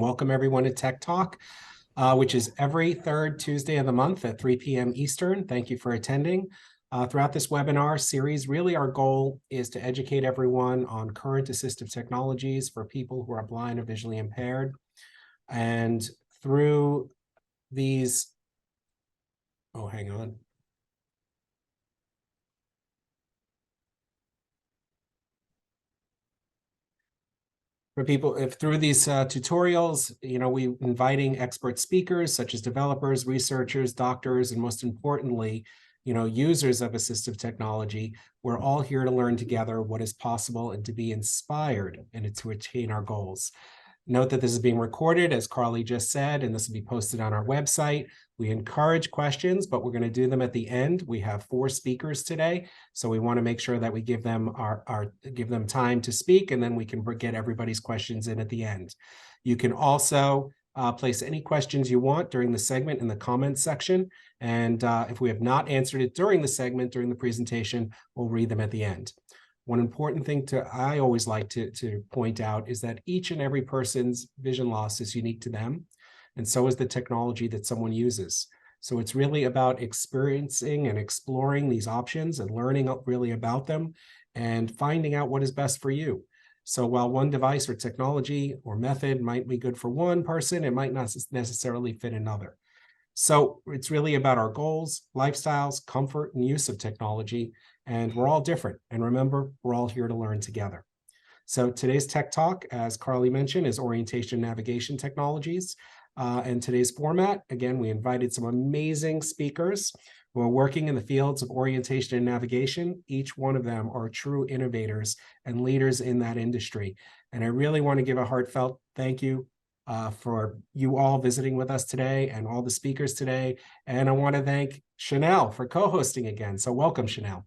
welcome everyone to Tech Talk, which is every third Tuesday of the month at 3 p.m. Eastern. Thank you for attending. Throughout this webinar series, really our goal is to educate everyone on current assistive technologies for people who are blind or visually impaired. And through these, oh, hang on. For people, if through these tutorials, we inviting expert speakers such as developers, researchers, doctors, and most importantly, users of assistive technology. We're all here to learn together what is possible and to be inspired and to attain our goals. Note that this is being recorded, as Carly just said, and this will be posted on our website. We encourage questions, but we're going to do them at the end. We have 4 speakers today, so we want to make sure that we give them give them time to speak, and then we can get everybody's questions in at the end. You can also place any questions you want during the segment in the comments section, and if we have not answered it during the segment, during the presentation, we'll read them at the end. One important thing I always like to point out is that each and every person's vision loss is unique to them, and so is the technology that someone uses. So it's really about experiencing and exploring these options and learning really about them and finding out what is best for you. So while one device or technology or method might be good for one person, it might not necessarily fit another. So it's really about our goals, lifestyles, comfort, and use of technology. And we're all different. And remember, we're all here to learn together. So today's Tech Talk, as Carly mentioned, is orientation and navigation technologies. And today's format, again, we invited some amazing speakers who are working in the fields of orientation and navigation. Each one of them are true innovators and leaders in that industry. And I really want to give a heartfelt thank you for you all visiting with us today and all the speakers today. And I want to thank Chanel for co-hosting again. So welcome, Chanel.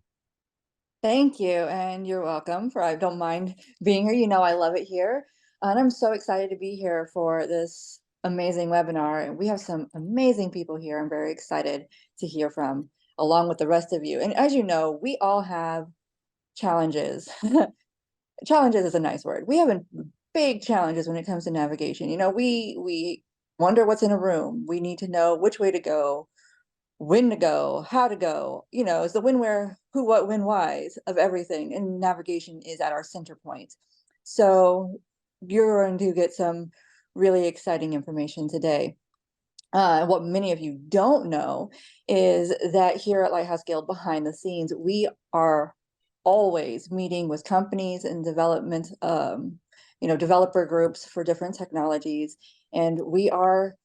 Thank you, and you're welcome. I don't mind being here. I love it here. And I'm so excited to be here for this amazing webinar. And we have some amazing people here I'm very excited to hear from, along with the rest of you. And as you know, we all have challenges. Challenges is a nice word. We have big challenges when it comes to navigation. We wonder what's in a room. We need to know which way to go, when to go, how to go, is the when, where, who, what, when, whys of everything. And navigation is at our center point. So you're going to get some really exciting information today. What many of you don't know is that here at Lighthouse Guild, behind the scenes, we are always meeting with companies and development, developer groups for different technologies. And we are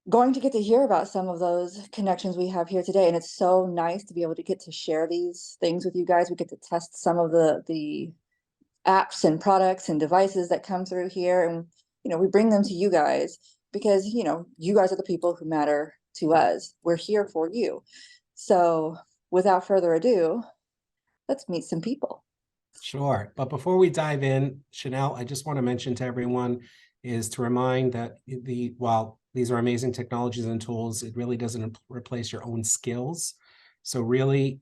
going to get to hear about some of those connections we have here today. And it's so nice to be able to get to share these things with you guys. We get to test some of the apps and products and devices that come through here. And, we bring them to you guys because, you guys are the people who matter to us. We're here for you. So without further ado, let's meet some people. Sure. But before we dive in, Chanel, I just want to mention to everyone is to remind that while these are amazing technologies and tools, it really doesn't replace your own skills. So really,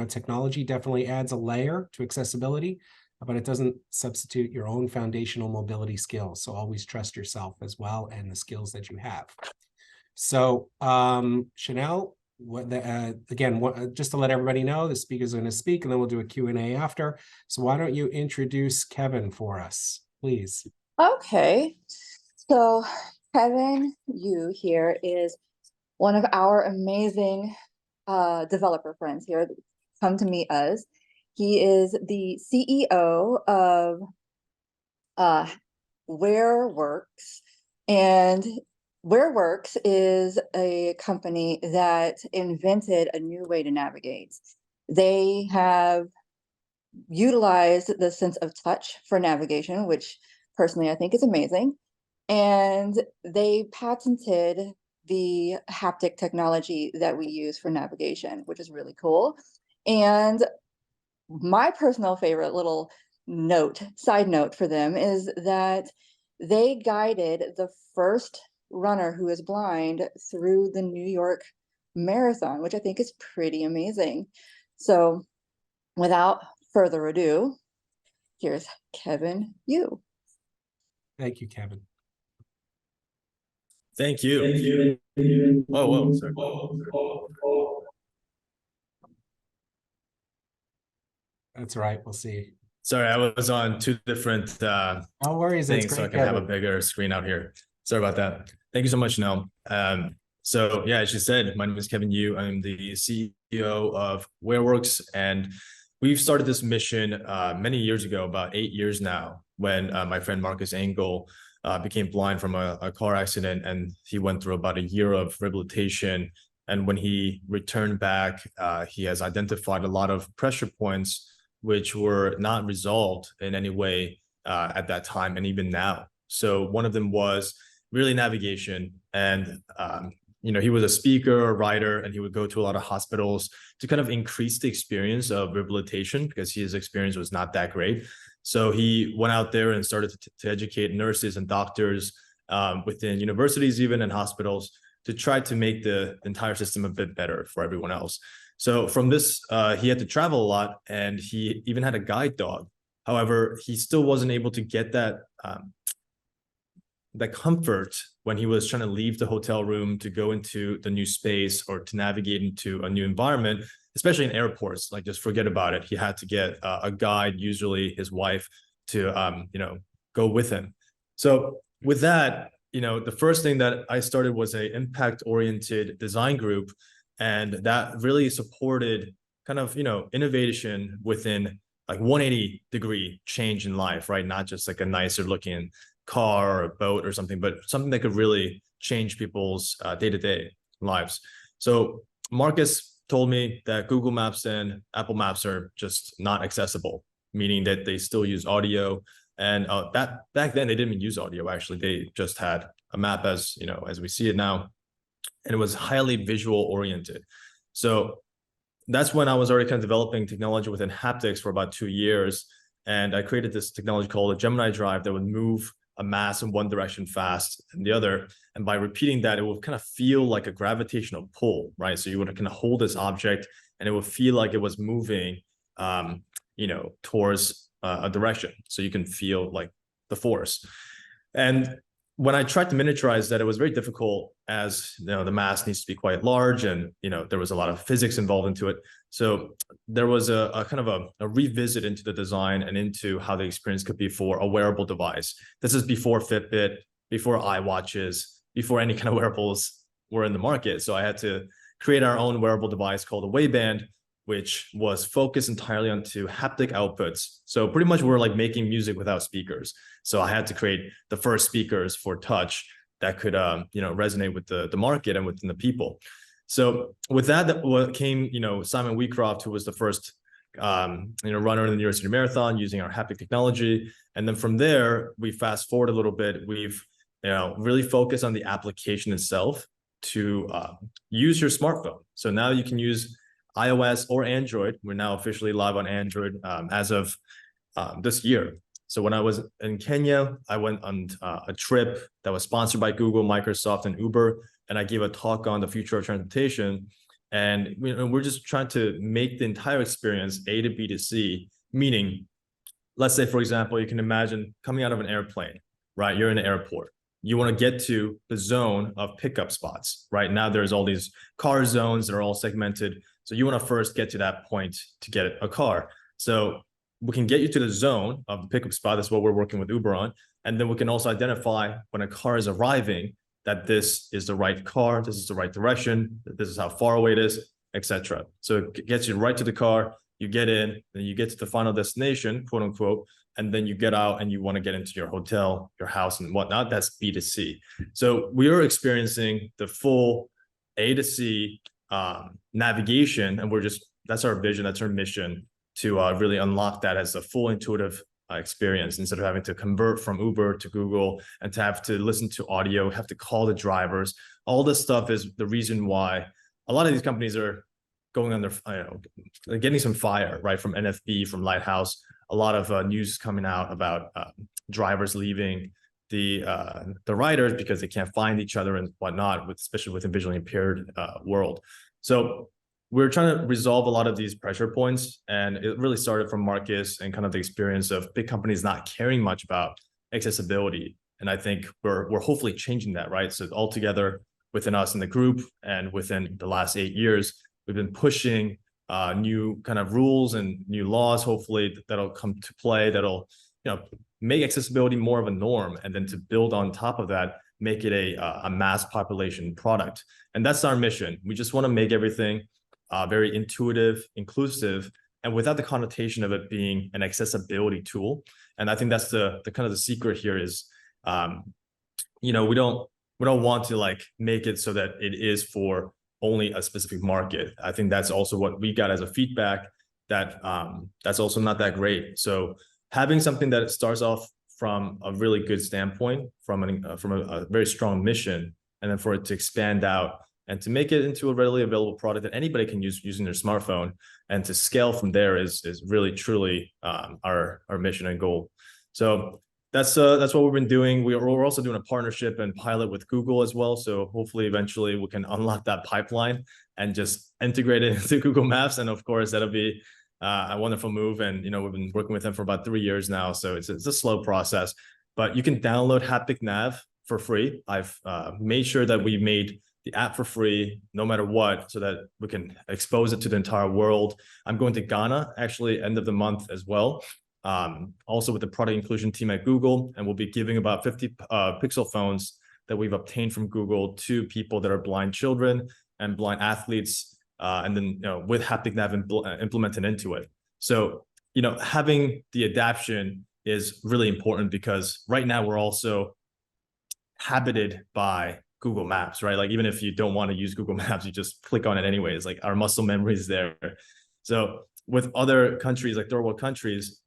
technology definitely adds a layer to accessibility, but it doesn't substitute your own foundational mobility skills. So always trust yourself as well and the skills that you have. So Chanel, just to let everybody know, the speakers are going to speak and then we'll do a Q&A after. So why don't you introduce Kevin for us, please? Okay. So Kevin Yoo here is one of our amazing developer friends here that come to meet us. He is the CEO of WearWorks, and WearWorks is a company that invented a new way to navigate. They have utilized the sense of touch for navigation, which personally I think is amazing. And they patented the haptic technology that we use for navigation, which is really cool. And my personal favorite little side note for them is that they guided the first runner who is blind through the New York Marathon, which I think is pretty amazing. So without further ado, here's Kevin Yoo. Thank you, Kevin. Thank you. Oh, whoa, sorry. That's right. We'll see. Sorry, I was on two different No worries. It's things, so I great, can have a Kevin. bigger screen out here. Sorry about that. Thank you so much, Nell. So yeah, as you said, my name is Kevin Yoo. I'm the CEO of WearWorks, and we've started this mission many years ago, about 8 years now, when my friend Marcus Engel became blind from a car accident, and he went through about a year of rehabilitation. And when he returned back, he has identified a lot of pressure points which were not resolved in any way at that time and even now. So one of them was really navigation. And, he was a speaker, a writer, and he would go to a lot of hospitals to kind of increase the experience of rehabilitation because his experience was not that great. So he went out there and started to educate nurses and doctors within universities, even, and hospitals, to try to make the entire system a bit better for everyone else. So from this, he had to travel a lot, and he even had a guide dog. However, he still wasn't able to get that comfort when he was trying to leave the hotel room to go into the new space or to navigate into a new environment, especially in airports. Like, just forget about it. He had to get a guide, usually his wife, to go with him. So with that, the first thing that I started was a impact-oriented design group, and that really supported kind of innovation within like 180-degree change in life, right? Not just like a nicer looking car or a boat or something, but something that could really change people's day-to-day lives. So Marcus told me that Google Maps and Apple Maps are just not accessible, meaning that they still use audio. And that back then they didn't even use audio. Actually, they just had a map as we see it now, and it was highly visual oriented. So that's when I was already kind of developing technology within haptics for about 2 years. And I created this technology called a Gemini drive that would move a mass in one direction fast and the other. And by repeating that, it would kind of feel like a gravitational pull, right? So you would kind of hold this object and it would feel like it was moving, towards a direction. So you can feel like the force. And when I tried to miniaturize that, it was very difficult, as the mass needs to be quite large, and there was a lot of physics involved into it. So there was a kind of a revisit into the design and into how the experience could be for a wearable device. This is before Fitbit, before iWatches, before any kind of wearables were in the market. So I had to create our own wearable device called a Wayband, which was focused entirely onto haptic outputs. So pretty much we're like making music without speakers. So I had to create the first speakers for touch that could resonate with the market and within the people. So with that what came Simon Wheatcroft, who was the first runner in the New York City Marathon using our haptic technology. And then from there, we fast forward a little bit. We've really focused on the application itself to use your smartphone. So now you can use iOS or Android. We're now officially live on Android as of this year. So when I was in Kenya, I went on a trip that was sponsored by Google, Microsoft, and Uber, and I gave a talk on the future of transportation. And we're just trying to make the entire experience A to B to C, meaning, let's say, for example, you can imagine coming out of an airplane, right? You're in an airport. You want to get to the zone of pickup spots. Right now, there's all these car zones that are all segmented. So you want to first get to that point to get a car. So we can get you to the zone of the pickup spot. That's what we're working with Uber on. And then we can also identify when a car is arriving that this is the right car, this is the right direction, this is how far away it is, etc. So it gets you right to the car, you get in, then you get to the final destination, quote unquote, and then you get out and you want to get into your hotel, your house, and whatnot. That's B to C. So we are experiencing the full A to C navigation, and that's our vision, that's our mission, to really unlock that as a full intuitive experience, instead of having to convert from Uber to Google and to have to listen to audio, have to call the drivers. All this stuff is the reason why a lot of these companies are going on their, getting some fire, right, from NFB, from Lighthouse. A lot of news coming out about drivers leaving the riders because they can't find each other and whatnot, especially with a visually impaired world. So we're trying to resolve a lot of these pressure points, and it really started from Marcus and kind of the experience of big companies not caring much about accessibility And I think we're hopefully changing that, right? So all together within us in the group and within the last 8 years, we've been pushing new kind of rules and new laws, hopefully that'll come to play, that'll, make accessibility more of a norm. And then to build on top of that, make it a mass population product. And that's our mission. We just want to make everything very intuitive, inclusive, and without the connotation of it being an accessibility tool. And I think that's the kind of the secret here is, we don't want to like make it so that it is for only a specific market. I think that's also what we got as a feedback, that that's also not that great. So having something that starts off from a really good standpoint, from a very strong mission, and then for it to expand out and to make it into a readily available product that anybody can use using their smartphone, and to scale from there is really truly our mission and goal. So that's what we've been doing. We're also doing a partnership and pilot with Google as well. So hopefully eventually we can unlock that pipeline and just integrate it into Google Maps. And of course, that'll be a wonderful move. And, we've been working with them for about 3 years now. So it's a slow process, but you can download HapticNav for free. I've made sure that we made the app for free, no matter what, so that we can expose it to the entire world. I'm going to Ghana actually end of the month as well. Also with the product inclusion team at Google, and we'll be giving about 50 Pixel phones that we've obtained from Google to people that are blind children and blind athletes, and then with HapticNav implemented into it. So having the adaption is really important, because right now we're also habited by Google Maps, right? Like even if you don't want to use Google Maps, you just click on it anyways. Like our muscle memory is there. So with other countries, like third world countries,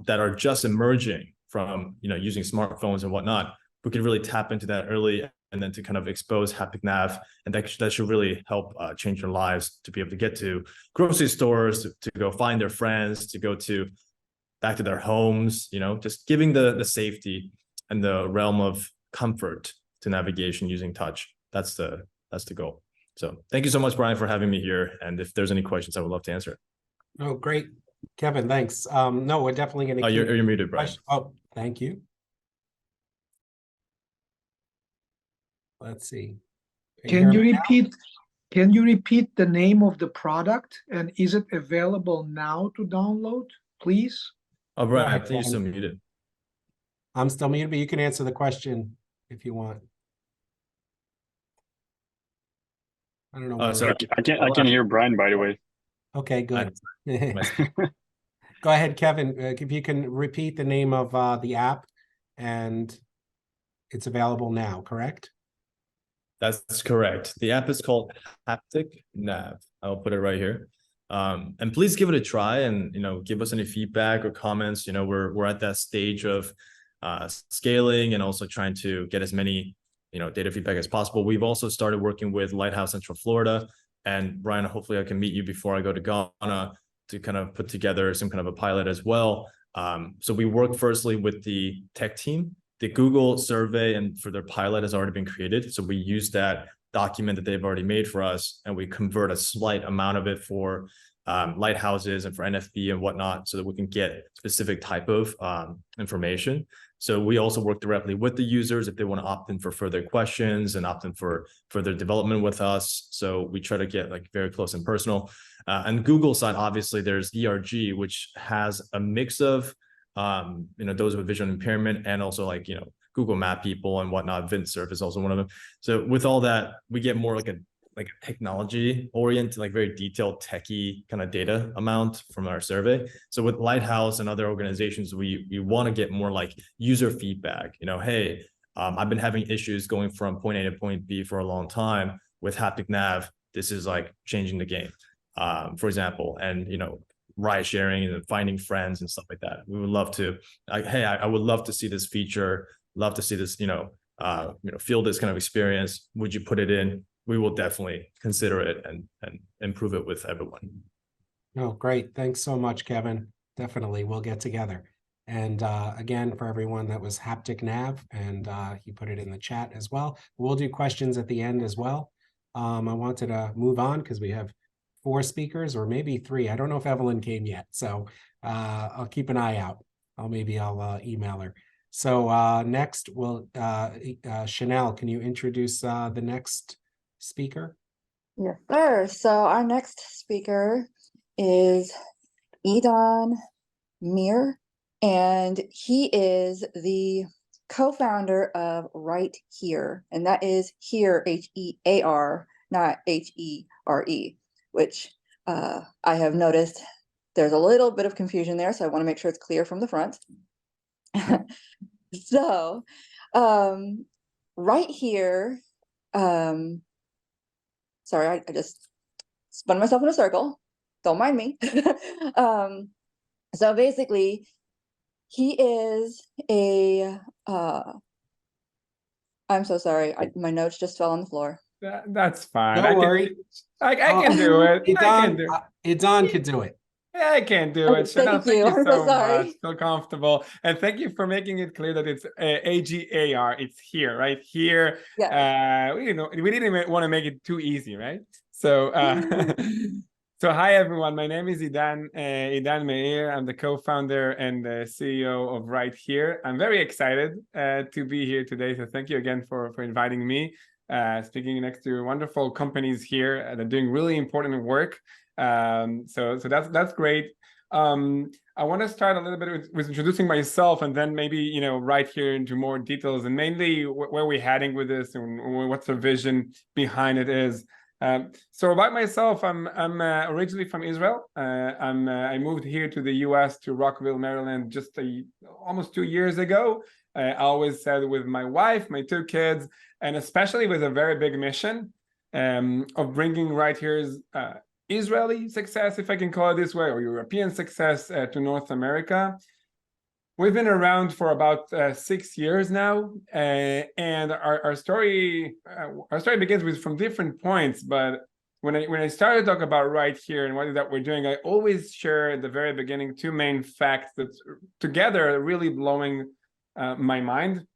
that are just emerging from using smartphones and whatnot, we can really tap into that early, and then to kind of expose HapticNav, and that should really help change their lives, to be able to get to grocery stores, to go find their friends, to go back to their homes, just giving the safety and the realm of comfort to navigation using touch. That's the goal. So thank you so much, Brian, for having me here. And if there's any questions, I would love to answer. Oh, great. Kevin, thanks. No, we're definitely going to. Oh, you're muted, Brian. Oh, thank you. Let's see. Can you repeat the name of the product, and is it available now to download, please? Oh, Brian, I think you're still muted. I'm still muted, but you can answer the question if you want. I don't know. Oh, sorry. I can hear Brian, by the way. Okay, good. Go ahead, Kevin. If you can repeat the name of the app, and it's available now, correct? That's correct. The app is called HapticNav. I'll put it right here. And please give it a try, and give us any feedback or comments. We're at that stage of scaling, and also trying to get as many data feedback as possible. We've also started working with Lighthouse Central Florida, and Brian, hopefully I can meet you before I go to Ghana to kind of put together some kind of a pilot as well. So we work firstly with the tech team. The Google survey and for their pilot has already been created. So we use that document that they've already made for us, and we convert a slight amount of it for lighthouses and for NFB and whatnot, so that we can get specific type of information. So we also work directly with the users if they want to opt in for further questions and opt in for further development with us. So we try to get like very close and personal. And Google side, obviously there's ERG, which has a mix of those with visual impairment, and also like Google Map people and whatnot. VinSurf is also one of them. So with all that, we get more like a technology oriented, like very detailed techie kind of data amount from our survey. So with Lighthouse and other organizations, we want to get more like user feedback. Hey, I've been having issues going from point A to point B for a long time. With HapticNav, this is like changing the game, for example, and ride sharing and finding friends and stuff like that. We would love to, hey, I would love to see this feature, love to see this, feel this kind of experience. Would you put it in? We will definitely consider it and improve it with everyone. Oh, great. Thanks so much, Kevin. Definitely. We'll get together. And again, for everyone, that was HapticNav, and he put it in the chat as well. We'll do questions at the end as well. I wanted to move on because we have 4 speakers, or maybe 3. I don't know if Evelyn came yet, so I'll keep an eye out. I'll email her. So next, Chanel, can you introduce the next speaker? Yes, sir. So our next speaker is Idan Meir, and he is the co-founder of RightHear, and that is Hear, H-E-A-R, not H-E-R-E, which I have noticed there's a little bit of confusion there, so I want to make sure it's clear from the front. So, RightHear, sorry, I just spun myself in a circle. Don't mind me. So basically, he is a, I'm so sorry, my notes just fell on the floor. That's fine. Don't worry. I can do it. I can Idan, do Idan could do it. Yeah, I can do it. Chanel, Thank you. thank you I'm so so sorry. much. Feel comfortable. And thank you for making it clear that it's A-G-A-R. It's here, right? Here. Yeah. We didn't even want to make it too easy, right? So so hi everyone. My name is Idan Meir. I'm the co-founder and the CEO of RightHear. I'm very excited to be here today. So thank you again for inviting me. Speaking next to wonderful companies here that are doing really important work. So that's great. I want to start a little bit with introducing myself, and then maybe RightHear into more details, and mainly where we're heading with this and what's the vision behind it is. So about myself, I'm originally from Israel. I moved here to the U.S. to Rockville, Maryland, just almost 2 years ago. I always said with my wife, my 2 kids, and especially with a very big mission of bringing RightHear's Israeli success, if I can call it this way, or European success to North America. We've been around for about 6 years now, and our story begins with from different points. But when I started to talk about RightHear and what is that we're doing, I always share at the very beginning 2 main facts that together are really blowing my mind.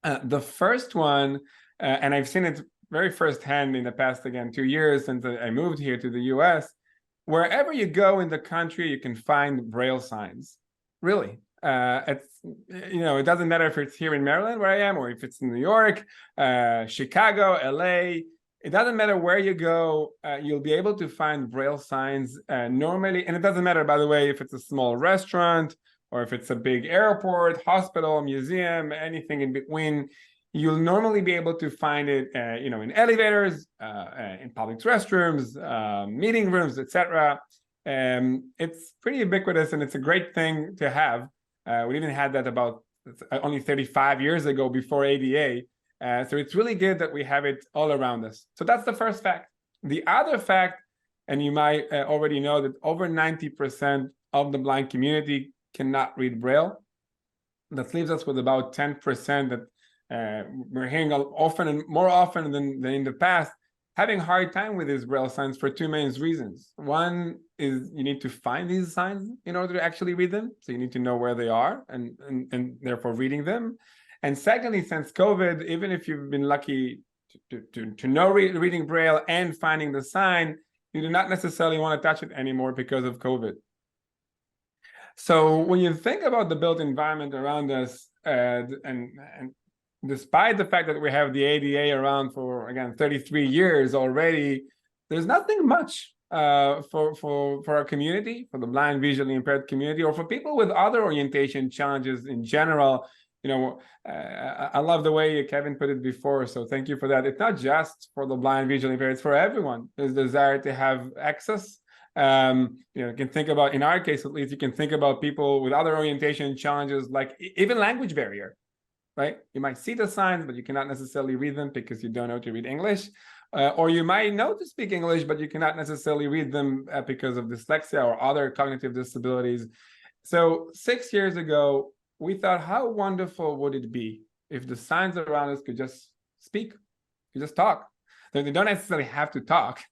The first one, and I've seen it very firsthand in the past, again, 2 years since I moved here to the US, wherever you go in the country, you can find Braille signs. Really. It doesn't matter if it's here in Maryland where I am, or if it's in New York, Chicago, LA. It doesn't matter where you go, you'll be able to find Braille signs normally. And it doesn't matter, by the way, if it's a small restaurant or if it's a big airport, hospital, museum, anything in between. You'll normally be able to find it, in elevators, in public restrooms, meeting rooms, etc. It's pretty ubiquitous, and it's a great thing to have. We didn't have that about only 35 years ago before ADA. So it's really good that we have it all around us. So that's the first fact. The other fact, and you might already know that over 90% of the blind community cannot read Braille. That leaves us with about 10% that we're hearing often and more often than in the past, having a hard time with these Braille signs for 2 main reasons. One is you need to find these signs in order to actually read them. So you need to know where they are and therefore reading them. And secondly, since COVID, even if you've been lucky to know reading Braille and finding the sign, you do not necessarily want to touch it anymore because of COVID. So when you think about the built environment around us, and despite the fact that we have the ADA around for, again, 33 years already, there's nothing much for our community, for the blind, visually impaired community, or for people with other orientation challenges in general. I love the way Kevin put it before, so thank you for that. It's not just for the blind, visually impaired, it's for everyone. There's desire to have access. You can think about, in our case at least, you can think about people with other orientation challenges, like even language barrier. Right? You might see the signs, but you cannot necessarily read them because you don't know to read English. Or you might know to speak English, but you cannot necessarily read them because of dyslexia or other cognitive disabilities. So 6 years ago, we thought, how wonderful would it be if the signs around us could just speak, could just talk. They don't necessarily have to talk.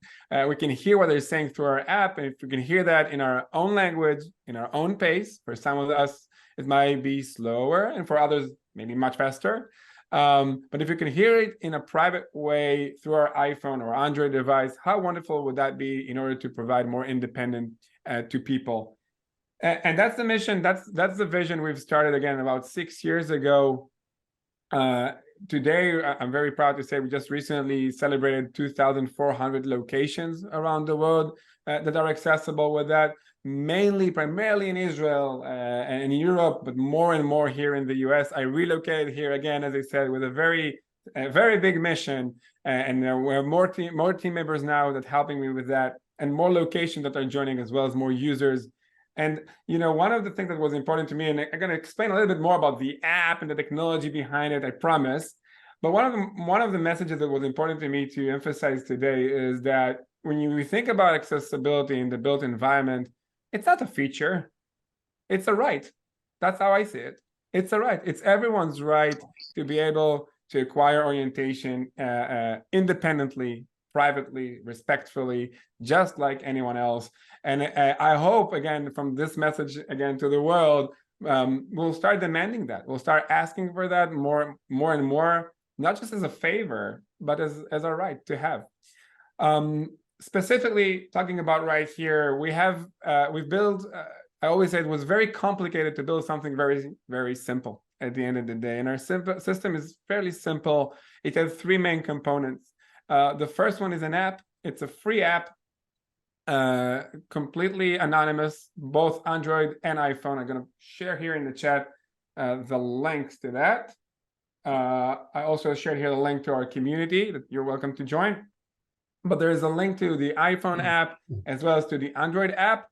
We can hear what they're saying through our app, and if we can hear that in our own language, in our own pace, for some of us, it might be slower, and for others, maybe much faster. But if you can hear it in a private way through our iPhone or Android device, how wonderful would that be in order to provide more independence to people? And that's the mission. That's the vision we've started again about 6 years ago. Today, I'm very proud to say we just recently celebrated 2,400 locations around the world that are accessible with that, primarily in Israel and in Europe, but more and more here in the US. I relocated here again, as I said, with a very big mission, and we have more team members now that helping me with that, and more locations that are joining, as well as more users. And one of the things that was important to me, and I'm going to explain a little bit more about the app and the technology behind it, I promise. But one of the messages that was important to me to emphasize today is that when you think about accessibility in the built environment, it's not a feature, it's a right. That's how I see it. It's a right. It's everyone's right to be able to acquire orientation independently, privately, respectfully, just like anyone else. And I hope, again, from this message again to the world, we'll start demanding that. We'll start asking for that more and more, not just as a favor, but as a right to have. Specifically talking about RightHear, we've built. I always say it was very complicated to build something very, very simple at the end of the day. And our system is fairly simple. It has 3 main components. The first one is an app. It's a free app, completely anonymous, both Android and iPhone. I'm going to share here in the chat the links to that. I also shared here the link to our community that you're welcome to join. But there is a link to the iPhone app as well as to the Android app.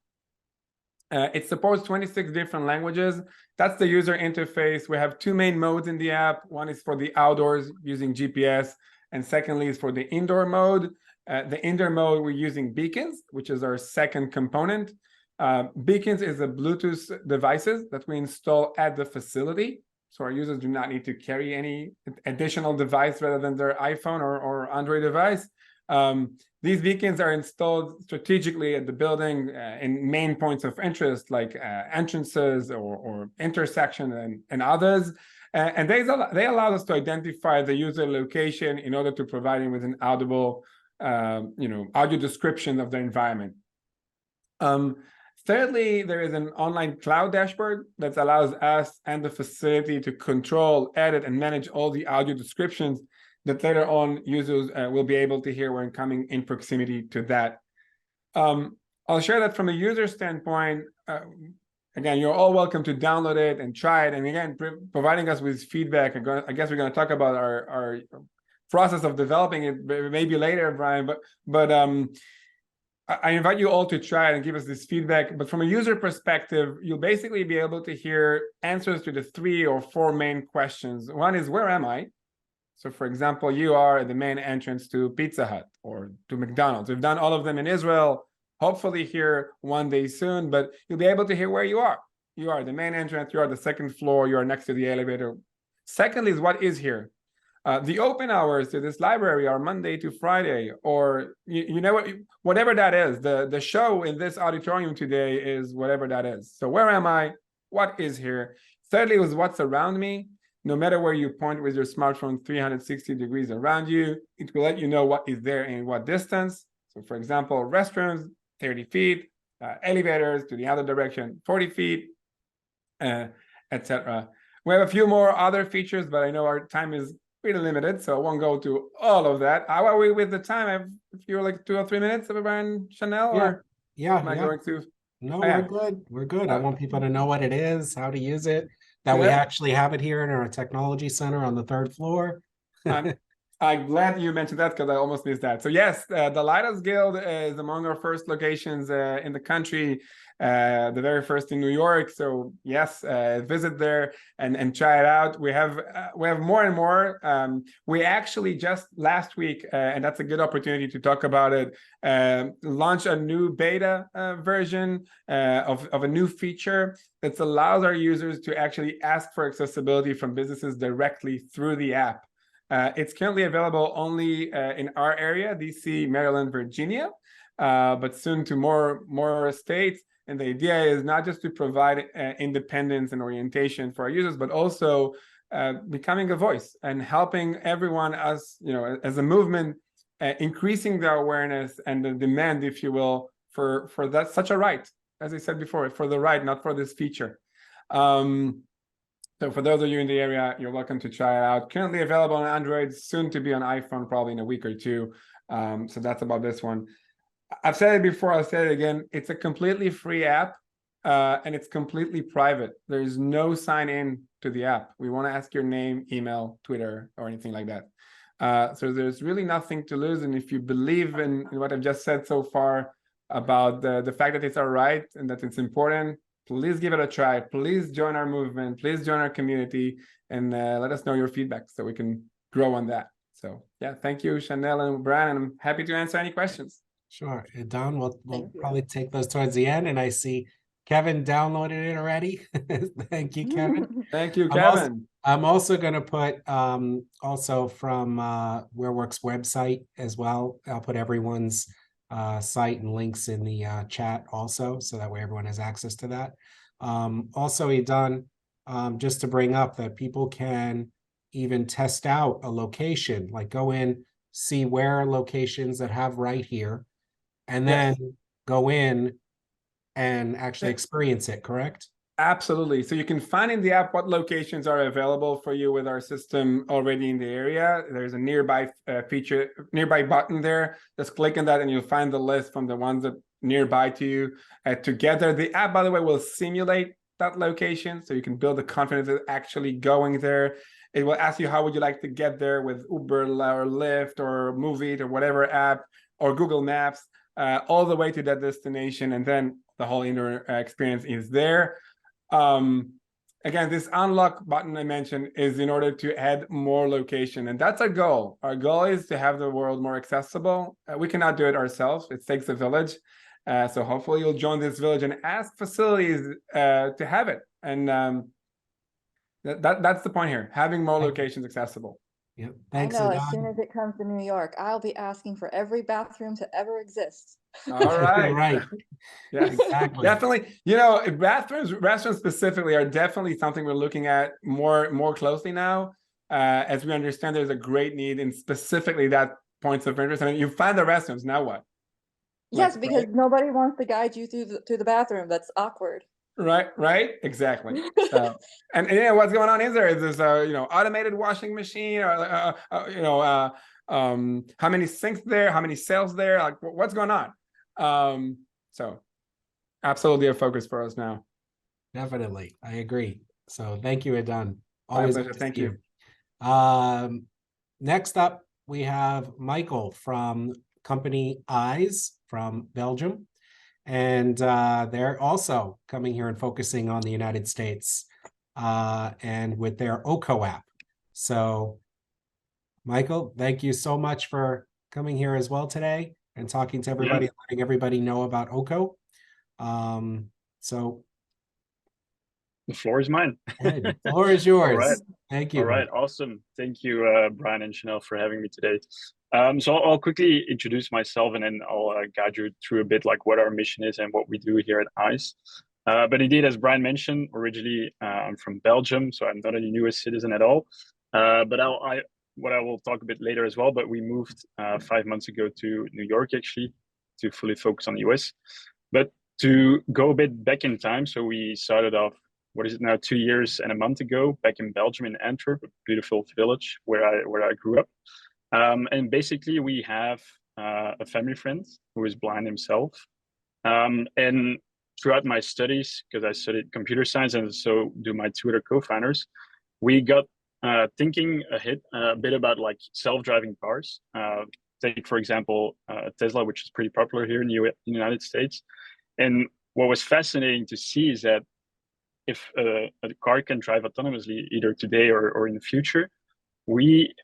It supports 26 different languages. That's the user interface. We have 2 main modes in the app. One is for the outdoors using GPS, and secondly is for the indoor mode. The indoor mode, we're using beacons, which is our second component. Beacons is the Bluetooth devices that we install at the facility. So our users do not need to carry any additional device rather than their iPhone or Android device. These beacons are installed strategically at the building in main points of interest, like entrances or intersection and others. And they allow us to identify the user location in order to provide him with an audible, audio description of the environment. Thirdly, there is an online cloud dashboard that allows us and the facility to control, edit, and manage all the audio descriptions that later on users will be able to hear when coming in proximity to that. I'll share that from a user standpoint. Again, you're all welcome to download it and try it. And again, providing us with feedback. I guess we're going to talk about our process of developing it maybe later, Brian. But I invite you all to try it and give us this feedback. But from a user perspective, you'll basically be able to hear answers to the 3 or 4 main questions. One is, where am I? So for example, you are at the main entrance to Pizza Hut or to McDonald's. We've done all of them in Israel, hopefully here one day soon, but you'll be able to hear where you are. You are the main entrance, you are the 2nd floor, you are next to the elevator. Secondly is, what is here? The open hours to this library are Monday to Friday, or whatever that is. The show in this auditorium today is whatever that is. So where am I? What is here? Thirdly was, what's around me? No matter where you point with your smartphone 360 degrees around you, it will let you know what is there in what distance. So for example, restrooms, 30 feet, elevators to the other direction, 40 feet, etc. We have a few more other features, but I know our time is pretty limited, so I won't go to all of that. How are we with the time? If you're like 2 or 3 minutes, Brian, Chanel, or am I going to? No, we're good. We're good. I want people to know what it is, how to use it, that we actually have it here in our technology center on the 3rd floor. I'm glad you mentioned that because I almost missed that. So yes, the Lighthouse Guild is among our first locations in the country, the very first in New York. So yes, visit there and try it out. We have more and more. We actually just last week, and that's a good opportunity to talk about it, launched a new beta version of a new feature that allows our users to actually ask for accessibility from businesses directly through the app. It's currently available only in our area, DC, Maryland, Virginia, but soon to more states. And the idea is not just to provide independence and orientation for our users, but also becoming a voice and helping everyone as a movement, increasing the awareness and the demand, if you will, for that such a right. as I said before, for the ride, not for this feature. So for those of you in the area, you're welcome to try it out. Currently available on Android, soon to be on iPhone, probably in a week or two. So that's about this one. I've said it before, I'll say it again. It's a completely free app, and it's completely private. There's no sign in to the app. We won't ask your name, email, Twitter, or anything like that. So there's really nothing to lose. And if you believe in what I've just said so far about the fact that it's all right and that it's important, please give it a try. Please join our movement. Please join our community, and let us know your feedback so we can grow on that. So yeah, thank you, Chanel and Brian. And I'm happy to answer any questions. Sure. Don, we'll Thank you. probably take those towards the end. And I see Kevin downloaded it already. Thank you, Kevin. Thank you, I'm Kevin. also going to put also from WearWorks website as well. I'll put everyone's site and links in the chat also, so that way everyone has access to that. Also, Idan, just to bring up that people can even test out a location, like go in, see where locations that have RightHear, and then go in and actually experience it, correct? Absolutely. So you can find in the app what locations are available for you with our system already in the area. There's a nearby nearby button there. Just click on that and you'll find the list from the ones that nearby to you. Together, the app, by the way, will simulate that location, so you can build the confidence of actually going there. It will ask you how would you like to get there with Uber or Lyft or Move It or whatever app or Google Maps, all the way to that destination, and then the whole inner experience is there. Again, this unlock button I mentioned is in order to add more location, and that's our goal. Our goal is to have the world more accessible. We cannot do it ourselves. It takes a village. So hopefully you'll join this village and ask facilities to have it. And that's the point here, having more locations accessible. Yep. Thanks, I know, as Idan. soon as it comes to New York, I'll be asking for every bathroom to ever exist. All right. Right. Yes, Exactly. definitely. You know, restaurants specifically are definitely something we're looking at more closely now, as we understand there's a great need in specifically that points of interest. I mean, you find the restaurants, now what? Yes, Like, because nobody wants to guide you through the bathroom. That's awkward. Right, exactly. So, and yeah, what's going on is this automated washing machine, or how many sinks there, how many sales there, like what's going on? So absolutely a focus for us now. Definitely, I agree. So thank you, Idan. My Always pleasure. good to Thank see you. Next up, we have Michael from company Eyes from Belgium. And they're also coming here and focusing on the United States and with their OCO app. So, Michael, thank you so much for coming here as well today and talking to everybody, letting everybody know about OCO. So, the floor is mine. the floor is yours. All right. Thank you. All right, awesome. Thank you, Brian and Chanel, for having me today. So I'll quickly introduce myself, and then I'll guide you through a bit like what our mission is and what we do here at ICE. But indeed, as Brian mentioned, originally I'm from Belgium, so I'm not a US citizen at all. But what I will talk a bit later as well, but we moved 5 months ago to New York, actually, to fully focus on the US. But to go a bit back in time, so we started off, what is it now, 2 years and a month ago, back in Belgium, in Antwerp, a beautiful village where I grew up. And basically, we have a family friend who is blind himself. And throughout my studies, because I studied computer science and so do my two other co-founders, we got thinking a bit about like self-driving cars. Take, for example, Tesla, which is pretty popular here in the United States. And what was fascinating to see is that if a car can drive autonomously, either today or in the future, we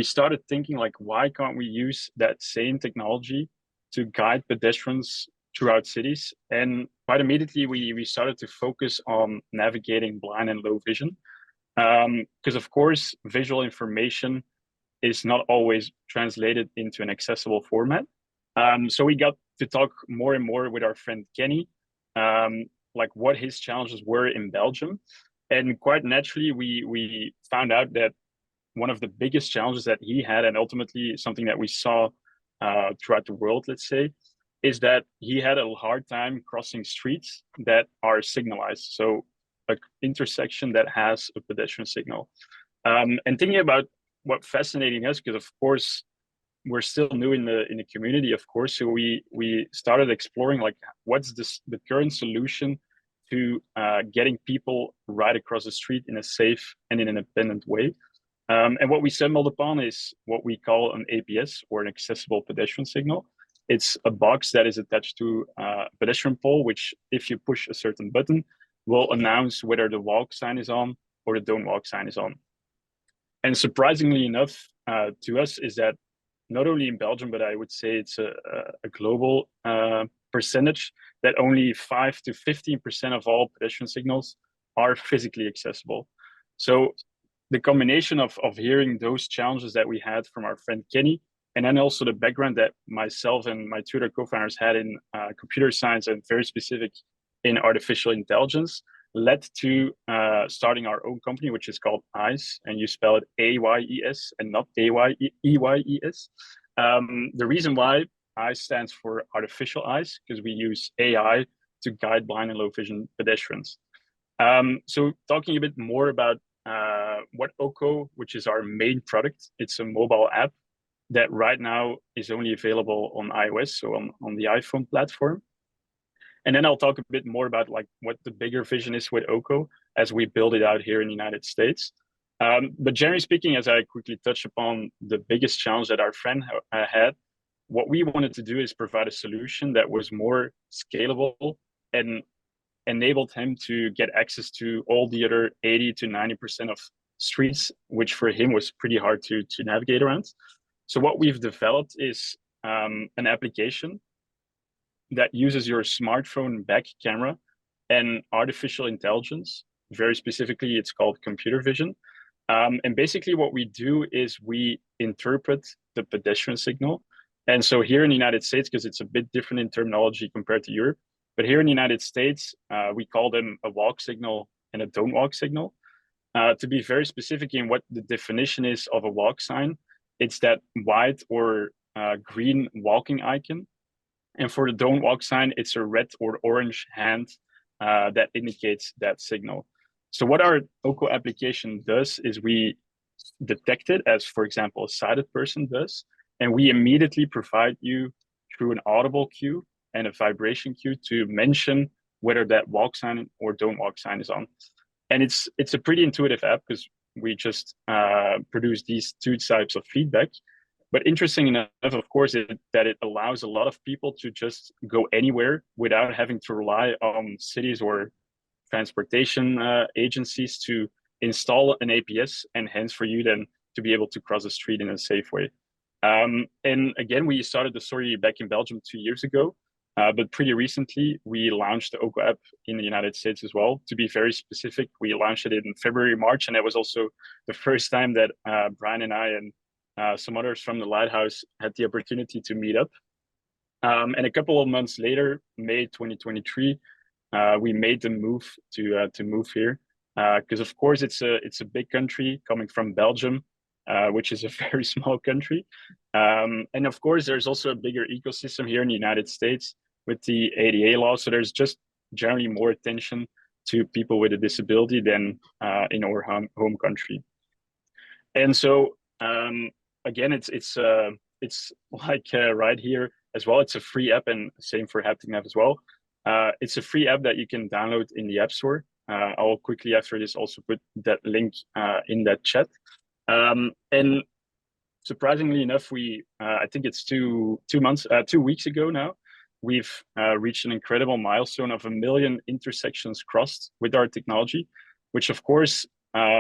started thinking like, why can't we use that same technology to guide pedestrians throughout cities? And quite immediately, we started to focus on navigating blind and low vision. Because of course, visual information is not always translated into an accessible format. So we got to talk more and more with our friend Kenny, like what his challenges were in Belgium. And quite naturally, we found out that one of the biggest challenges that he had, and ultimately something that we saw throughout the world, let's say, is that he had a hard time crossing streets that are signalized. So an intersection that has a pedestrian signal. And thinking about what fascinating us, because of course, we're still new in the community, of course. So we started exploring like what's the current solution to getting people right across the street in a safe and in an independent way. And what we stumbled upon is what we call an APS, or an accessible pedestrian signal. It's a box that is attached to a pedestrian pole, which if you push a certain button, will announce whether the walk sign is on or the don't walk sign is on. And surprisingly enough to us is that not only in Belgium, but I would say it's a global percentage, that only 5 to 15% of all pedestrian signals are physically accessible. So the combination of hearing those challenges that we had from our friend Kenny, and then also the background that myself and my two other co-founders had in computer science, and very specific in artificial intelligence, led to starting our own company, which is called AYES, and you spell it AYES and not AYES. The reason why AYES stands for artificial eyes, because we use AI to guide blind and low vision pedestrians. So talking a bit more about what Oko, which is our main product, it's a mobile app that right now is only available on iOS, so on the iPhone platform. And then I'll talk a bit more about like what the bigger vision is with Oko as we build it out here in the United States. But generally speaking, as I quickly touched upon the biggest challenge that our friend had, what we wanted to do is provide a solution that was more scalable and enabled him to get access to all the other 80 to 90% of streets, which for him was pretty hard to navigate around. So what we've developed is an application that uses your smartphone back camera and artificial intelligence. Very specifically, it's called computer vision. And basically what we do is we interpret the pedestrian signal. And so here in the United States, because it's a bit different in terminology compared to Europe, but here in the United States, we call them a walk signal and a don't walk signal. To be very specific in what the definition is of a walk sign, it's that white or green walking icon. And for the don't walk sign, it's a red or orange hand that indicates that signal. So what our Oko application does is we detect it as, for example, a sighted person does, and we immediately provide you through an audible cue and a vibration cue to mention whether that walk sign or don't walk sign is on. And it's a pretty intuitive app because we just produce these two types of feedback. But interesting enough, of course, that it allows a lot of people to just go anywhere without having to rely on cities or transportation agencies to install an APS, and hence for you then to be able to cross the street in a safe way. And again, we started the story back in Belgium 2 years ago, but pretty recently we launched the Oko app in the United States as well. To be very specific, we launched it in February, March, and that was also the first time that Brian and I and some others from the Lighthouse had the opportunity to meet up. And a couple of months later, May 2023, we made the move to move here because of course it's a big country coming from Belgium, which is a very small country. And of course, there's also a bigger ecosystem here in the United States with the ADA law. So there's just generally more attention to people with a disability than in our home country. And so again, it's like RightHear as well. It's a free app, and same for HapticNav as well. It's a free app that you can download in the App Store. I'll quickly after this also put that link in that chat. And surprisingly enough, we I think it's 2 weeks ago now, we've reached an incredible milestone of 1 million intersections crossed with our technology, which of course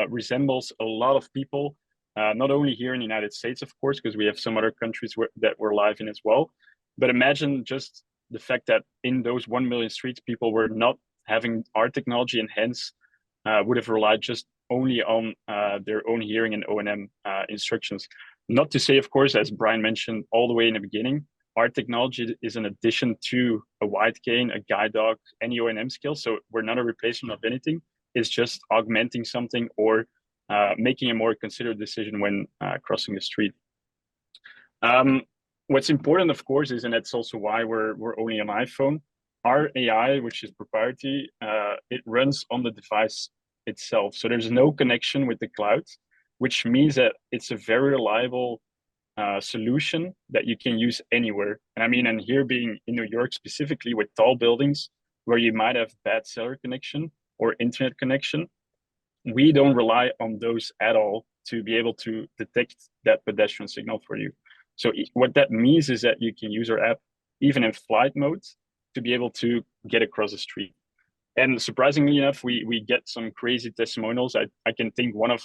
resembles a lot of people. Not only here in the United States, of course, because we have some other countries that we're live in as well. But imagine just the fact that in those 1 million streets, people were not having our technology and hence would have relied just only on their own hearing and O&M instructions. Not to say, of course, as Brian mentioned all the way in the beginning, our technology is an addition to a wide gain, a guide dog, any O&M skill. So we're not a replacement of anything. It's just augmenting something or making a more considered decision when crossing the street. what's important, of course, is, and that's also why we're only on iPhone, our AI, which is proprietary, it runs on the device itself. So there's no connection with the cloud, which means that it's a very reliable solution that you can use anywhere. And I mean, and here being in New York specifically with tall buildings where you might have bad cellular connection or internet connection, we don't rely on those at all to be able to detect that pedestrian signal for you. So what that means is that you can use our app even in flight mode to be able to get across the street. And surprisingly enough, we get some crazy testimonials. I can think one of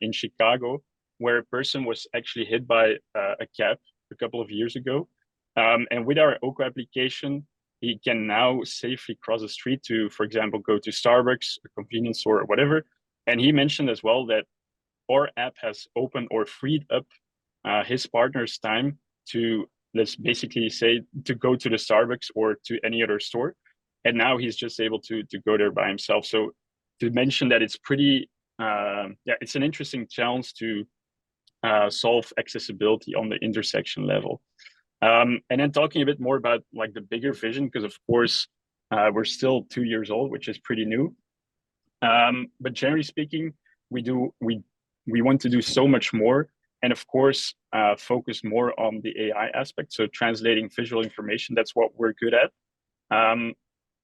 in Chicago, where a person was actually hit by a cab a couple of years ago. And with our OCO application, he can now safely cross the street to, for example, go to Starbucks, a convenience store, or whatever. And he mentioned as well that our app has opened or freed up his partner's time to, let's basically say, to go to the Starbucks or to any other store. And now he's just able to go there by himself. So to mention that it's pretty, it's an interesting challenge to solve accessibility on the intersection level. And then talking a bit more about like the bigger vision, because of course we're still 2 years old, which is pretty new. But generally speaking, we want to do so much more, and of course focus more on the AI aspect. So translating visual information, that's what we're good at.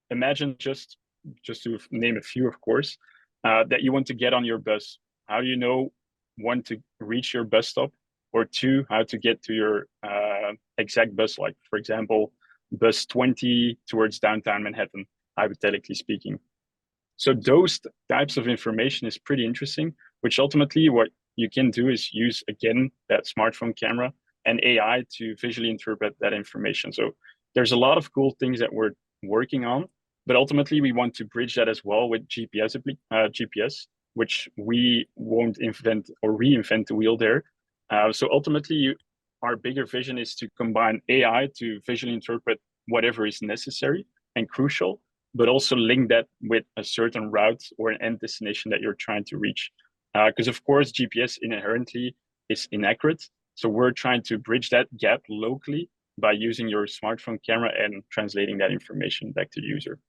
Imagine just to name a few, of course, that you want to get on your bus. How do you know, one, to reach your bus stop, or two, how to get to your exact bus, like for example, bus 20 towards downtown Manhattan, hypothetically speaking. So those types of information is pretty interesting, which ultimately what you can do is use, again, that smartphone camera and AI to visually interpret that information. So there's a lot of cool things that we're working on, but ultimately we want to bridge that as well with GPS, which we won't invent or reinvent the wheel there. So ultimately, our bigger vision is to combine AI to visually interpret whatever is necessary and crucial, but also link that with a certain route or an end destination that you're trying to reach. Because of course, GPS inherently is inaccurate. So we're trying to bridge that gap locally by using your smartphone camera and translating that information back to the user.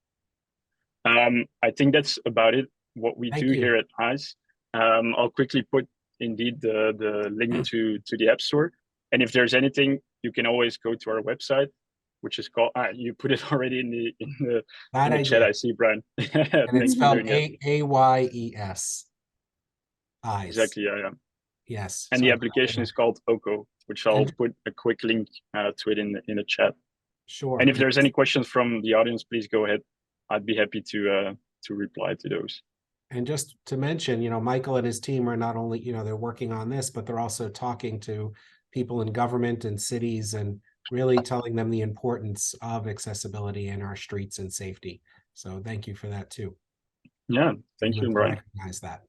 I think that's about it, what we do here at ICE. I'll quickly put indeed the link to the App Store. And if there's anything, you can always go to our website, which is called, you put it already in the chat, I see, Brian. And it's spelled AYES. Exactly, yeah. Yes. And the application is called OCO, which I'll put a quick link to it in the chat. Sure. And if there's any questions from the audience, please go ahead. I'd be happy to reply to those. And just to mention, Michael and his team are not only, they're working on this, but they're also talking to people in government and cities and really telling them the importance of accessibility in our streets and safety. So thank you for that too. Yeah, thank you, Brian. Recognize that.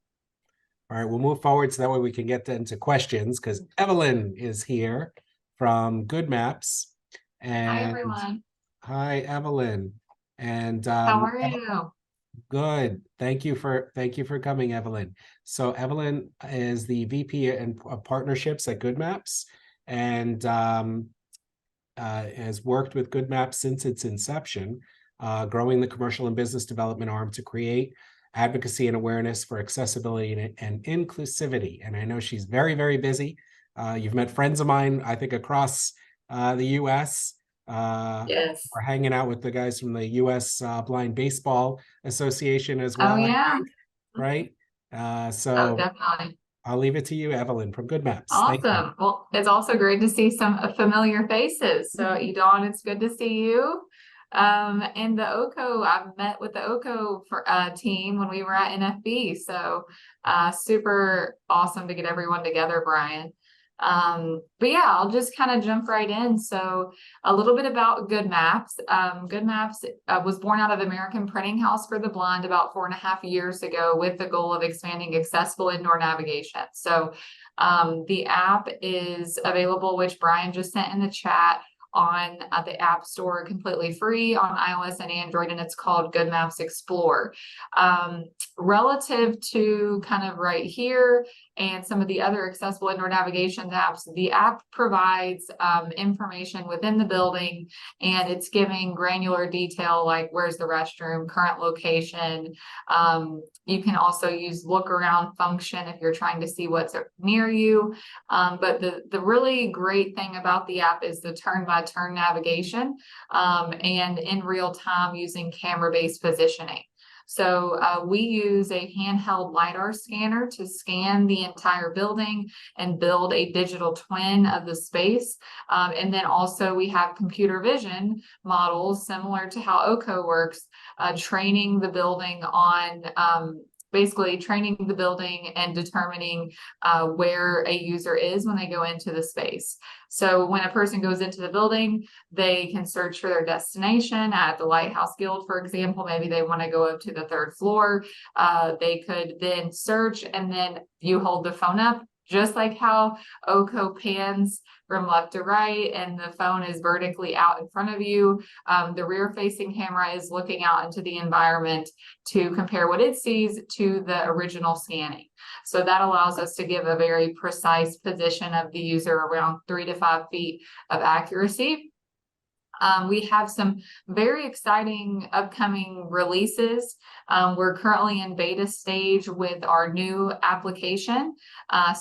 All right, we'll move forward so that way we can get into questions, because Evelyn is here from GoodMaps. And hi, everyone. Hi, Evelyn. And how are you? Good. Thank you for coming, Evelyn. So Evelyn is the VP of Partnerships at GoodMaps, and has worked with GoodMaps since its inception, growing the commercial and business development arm to create advocacy and awareness for accessibility and inclusivity. And I know she's very, very busy. You've met friends of mine, I think, across the U.S. Yes. We're hanging out with the guys from the U.S. Blind Baseball Association as well. Oh, yeah. Right? So definitely. I'll leave it to you, Evelyn, from GoodMaps. Awesome. Well, it's also great to see some familiar faces. So, Idan, it's good to see you. And the OCO, I've met with the OCO team when we were at NFB. So, super awesome to get everyone together, Brian. But yeah, I'll just kind of jump right in. So a little bit about GoodMaps. GoodMaps was born out of American Printing House for the Blind about 4.5 years ago with the goal of expanding accessible indoor navigation. So the app is available, which Brian just sent in the chat, on the App Store, completely free on iOS and Android, and it's called GoodMaps Explore. Relative to kind of RightHear and some of the other accessible indoor navigation apps, the app provides information within the building, and it's giving granular detail like where's the restroom, current location. You can also use look around function if you're trying to see what's near you. But the really great thing about the app is the turn-by-turn navigation and in real time using camera-based positioning. So we use a handheld LiDAR scanner to scan the entire building and build a digital twin of the space. And then also we have computer vision models similar to how OCO works, training the building on basically training the building and determining where a user is when they go into the space. So when a person goes into the building, they can search for their destination at the Lighthouse Guild, for example. Maybe they want to go up to the 3rd floor. They could then search, and then you hold the phone up, just like how OCO pans from left to right and the phone is vertically out in front of you. The rear facing camera is looking out into the environment to compare what it sees to the original scanning. So that allows us to give a very precise position of the user, around 3 to 5 feet of accuracy. We have some very exciting upcoming releases. We're currently in beta stage with our new application.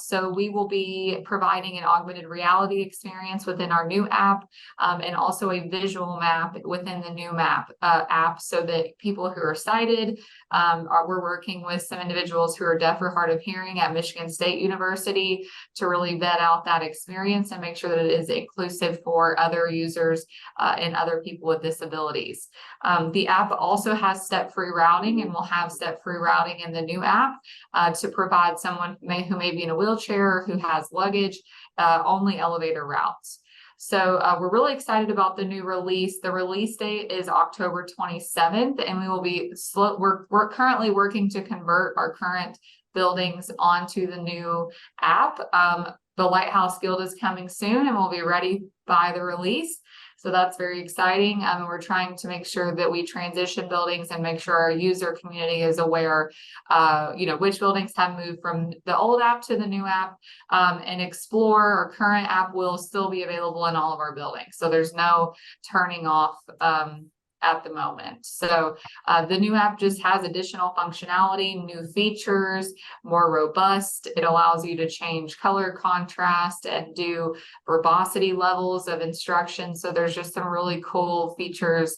So we will be providing an augmented reality experience within our new app, and also a visual map within the new map app, so that people who are sighted, we're working with some individuals who are deaf or hard of hearing at Michigan State University to really vet out that experience and make sure that it is inclusive for other users and other people with disabilities. The app also has step-free routing, and will have step-free routing in the new app to provide someone who may be in a wheelchair or who has luggage, only elevator routes. So we're really excited about the new release. The release date is October 27th, and we will be we're currently working to convert our current buildings onto the new app. The Lighthouse Guild is coming soon, and we'll be ready by the release. So that's very exciting. We're trying to make sure that we transition buildings and make sure our user community is aware, which buildings have moved from the old app to the new app, and Explore, our current app, will still be available in all of our buildings. So there's no turning off at the moment. So the new app just has additional functionality, new features, more robust. It allows you to change color contrast and do verbosity levels of instruction. So there's just some really cool features,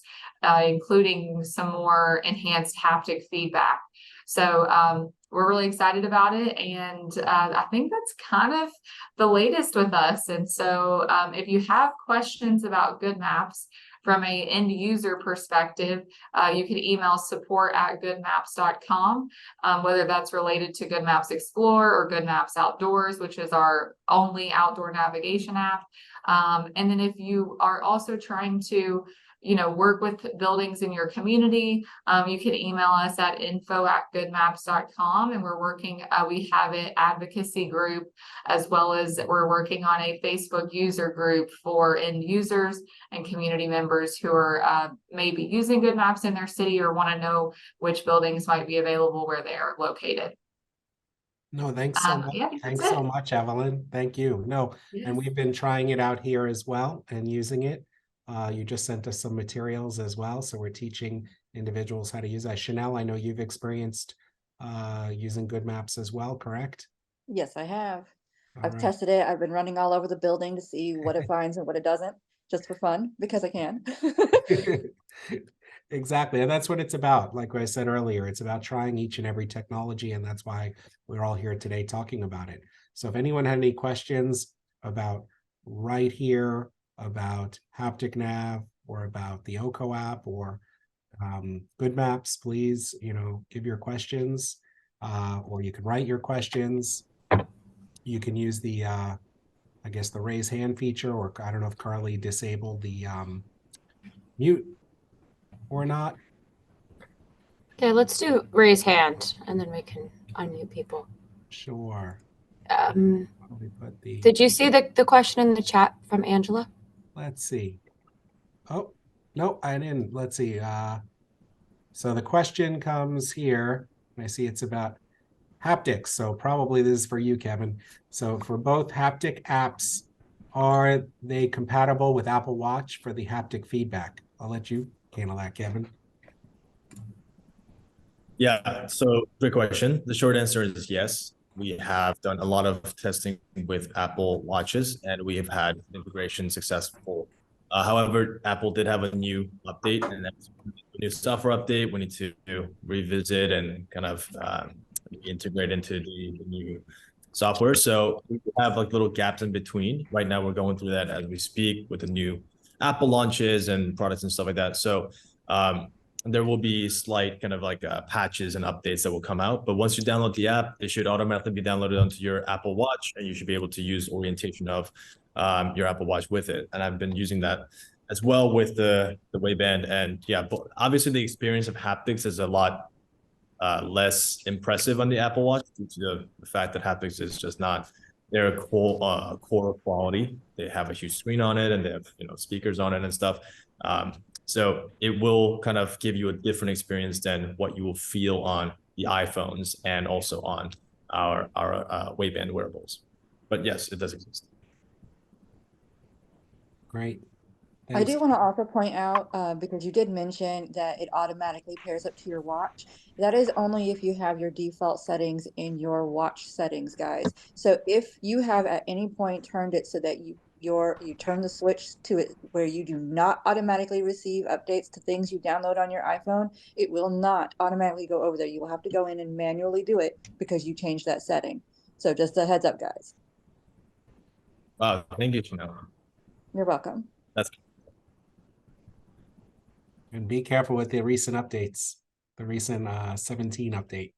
including some more enhanced haptic feedback. So we're really excited about it, and I think that's kind of the latest with us. And so if you have questions about GoodMaps from a end user perspective, you can email support@goodmaps.com, whether that's related to GoodMaps Explore or GoodMaps Outdoors, which is our only outdoor navigation app. And then if you are also trying to work with buildings in your community, you can email us at info@goodmaps.com, and we're working, we have an advocacy group, as well as we're working on a Facebook user group for end users and community members who are maybe using GoodMaps in their city or want to know which buildings might be available where they are located. No, thanks so much. Yeah, Thanks that's so it. much, Evelyn. Thank you. No, and we've been trying it out here as well and using it. You just sent us some materials as well, so we're teaching individuals how to use that. Chanel, I know you've experienced using GoodMaps as well, correct? Yes, I have. All I've right. tested it. I've been running all over the building to see what it finds and what it doesn't, just for fun, because I can. Exactly, and that's what it's about. Like I said earlier, it's about trying each and every technology, and that's why we're all here today talking about it. So if anyone had any questions about RightHear, about HapticNav, or about the OCO app, or GoodMaps, please, give your questions, or you can write your questions. You can use the, I guess, the raise hand feature, or I don't know if Carly disabled the mute or not. Okay, let's do raise hand, and then we can unmute people. Sure. Did you see the question in the chat from Angela? Let's see. Oh, no, I didn't. Let's see. So the question comes here, and I see it's about haptics. So probably this is for you, Kevin. So for both haptic apps, are they compatible with Apple Watch for the haptic feedback? I'll let you handle that, Kevin. Yeah, so great question. The short answer is yes. We have done a lot of testing with Apple Watches, and we have had integration successful. However, Apple did have a new update, and that's a new software update. We need to revisit and kind of integrate into the new software. So we have like little gaps in between. Right now, we're going through that as we speak with the new Apple launches and products and stuff like that. So there will be slight kind of like patches and updates that will come out. But once you download the app, it should automatically be downloaded onto your Apple Watch, and you should be able to use orientation of your Apple Watch with it. And I've been using that as well with the Wayband. And yeah, but obviously the experience of haptics is a lot less impressive on the Apple Watch due to the fact that haptics is just not their core quality. They have a huge screen on it, and they have speakers on it and stuff. So it will kind of give you a different experience than what you will feel on the iPhones and also on our Wayband wearables. But yes, it does exist. Great. I Thanks. do want to also point out, because you did mention that it automatically pairs up to your watch. That is only if you have your default settings in your watch settings, guys. So if you have at any point turned it so that you turn the switch to it where you do not automatically receive updates to things you download on your iPhone, it will not automatically go over there. You will have to go in and manually do it because you changed that setting. So just a heads up, guys. Wow, thank you, Chanel. You're welcome. That's And be careful with the recent updates, the recent 17 update.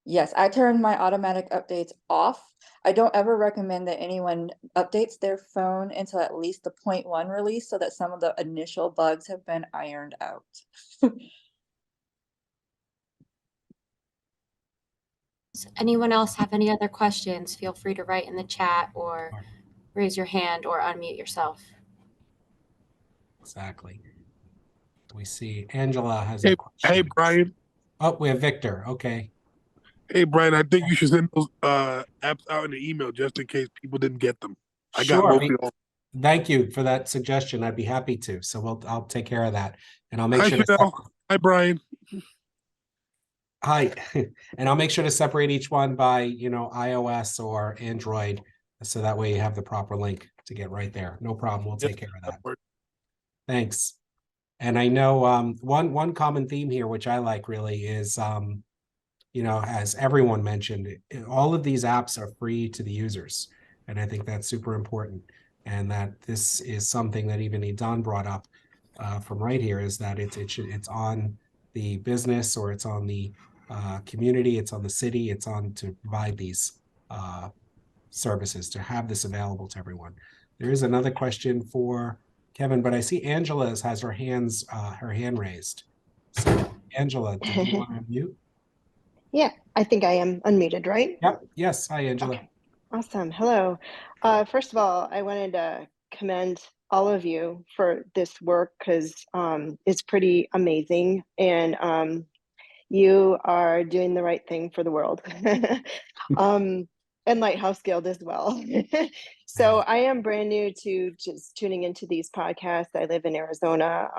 Yes, I turned my automatic updates off. I don't ever recommend that anyone updates their phone until at least the 0.1 release so that some of the initial bugs have been ironed out. Does anyone else have any other questions? Feel free to write in the chat or raise your hand or unmute yourself. Exactly. We see Angela has Hey, a question. hey, Brian. Oh, we have Victor. Okay. Hey, Brian, I think you should send those apps out in the email just in case people didn't get them. I got Sure. both of y'all. Thank you for that suggestion. I'd be happy to. So I'll take care of that. And I'll make Hi, sure to Chanel. Hi, Brian. Hi. And I'll make sure to separate each one by, iOS or Android. So that way you have the proper link to get right there. No problem. We'll take care of that. Thanks. And I know one common theme here, which I like really is, as everyone mentioned, all of these apps are free to the users. And I think that's super important. And that this is something that even Idan brought up from RightHear, is that it's on the business, or it's on the community, it's on the city, it's on to provide these services, to have this available to everyone. There is another question for Kevin, but I see Angela has her hand raised. So Angela, do you want to unmute? Yeah, I think I am unmuted, right? Yep. Yes. Hi, Angela. Okay. Awesome. Hello. First of all, I wanted to commend all of you for this work because it's pretty amazing, and you are doing the right thing for the world. And Lighthouse Guild as well. So I am brand new to just tuning into these podcasts. I live in Arizona,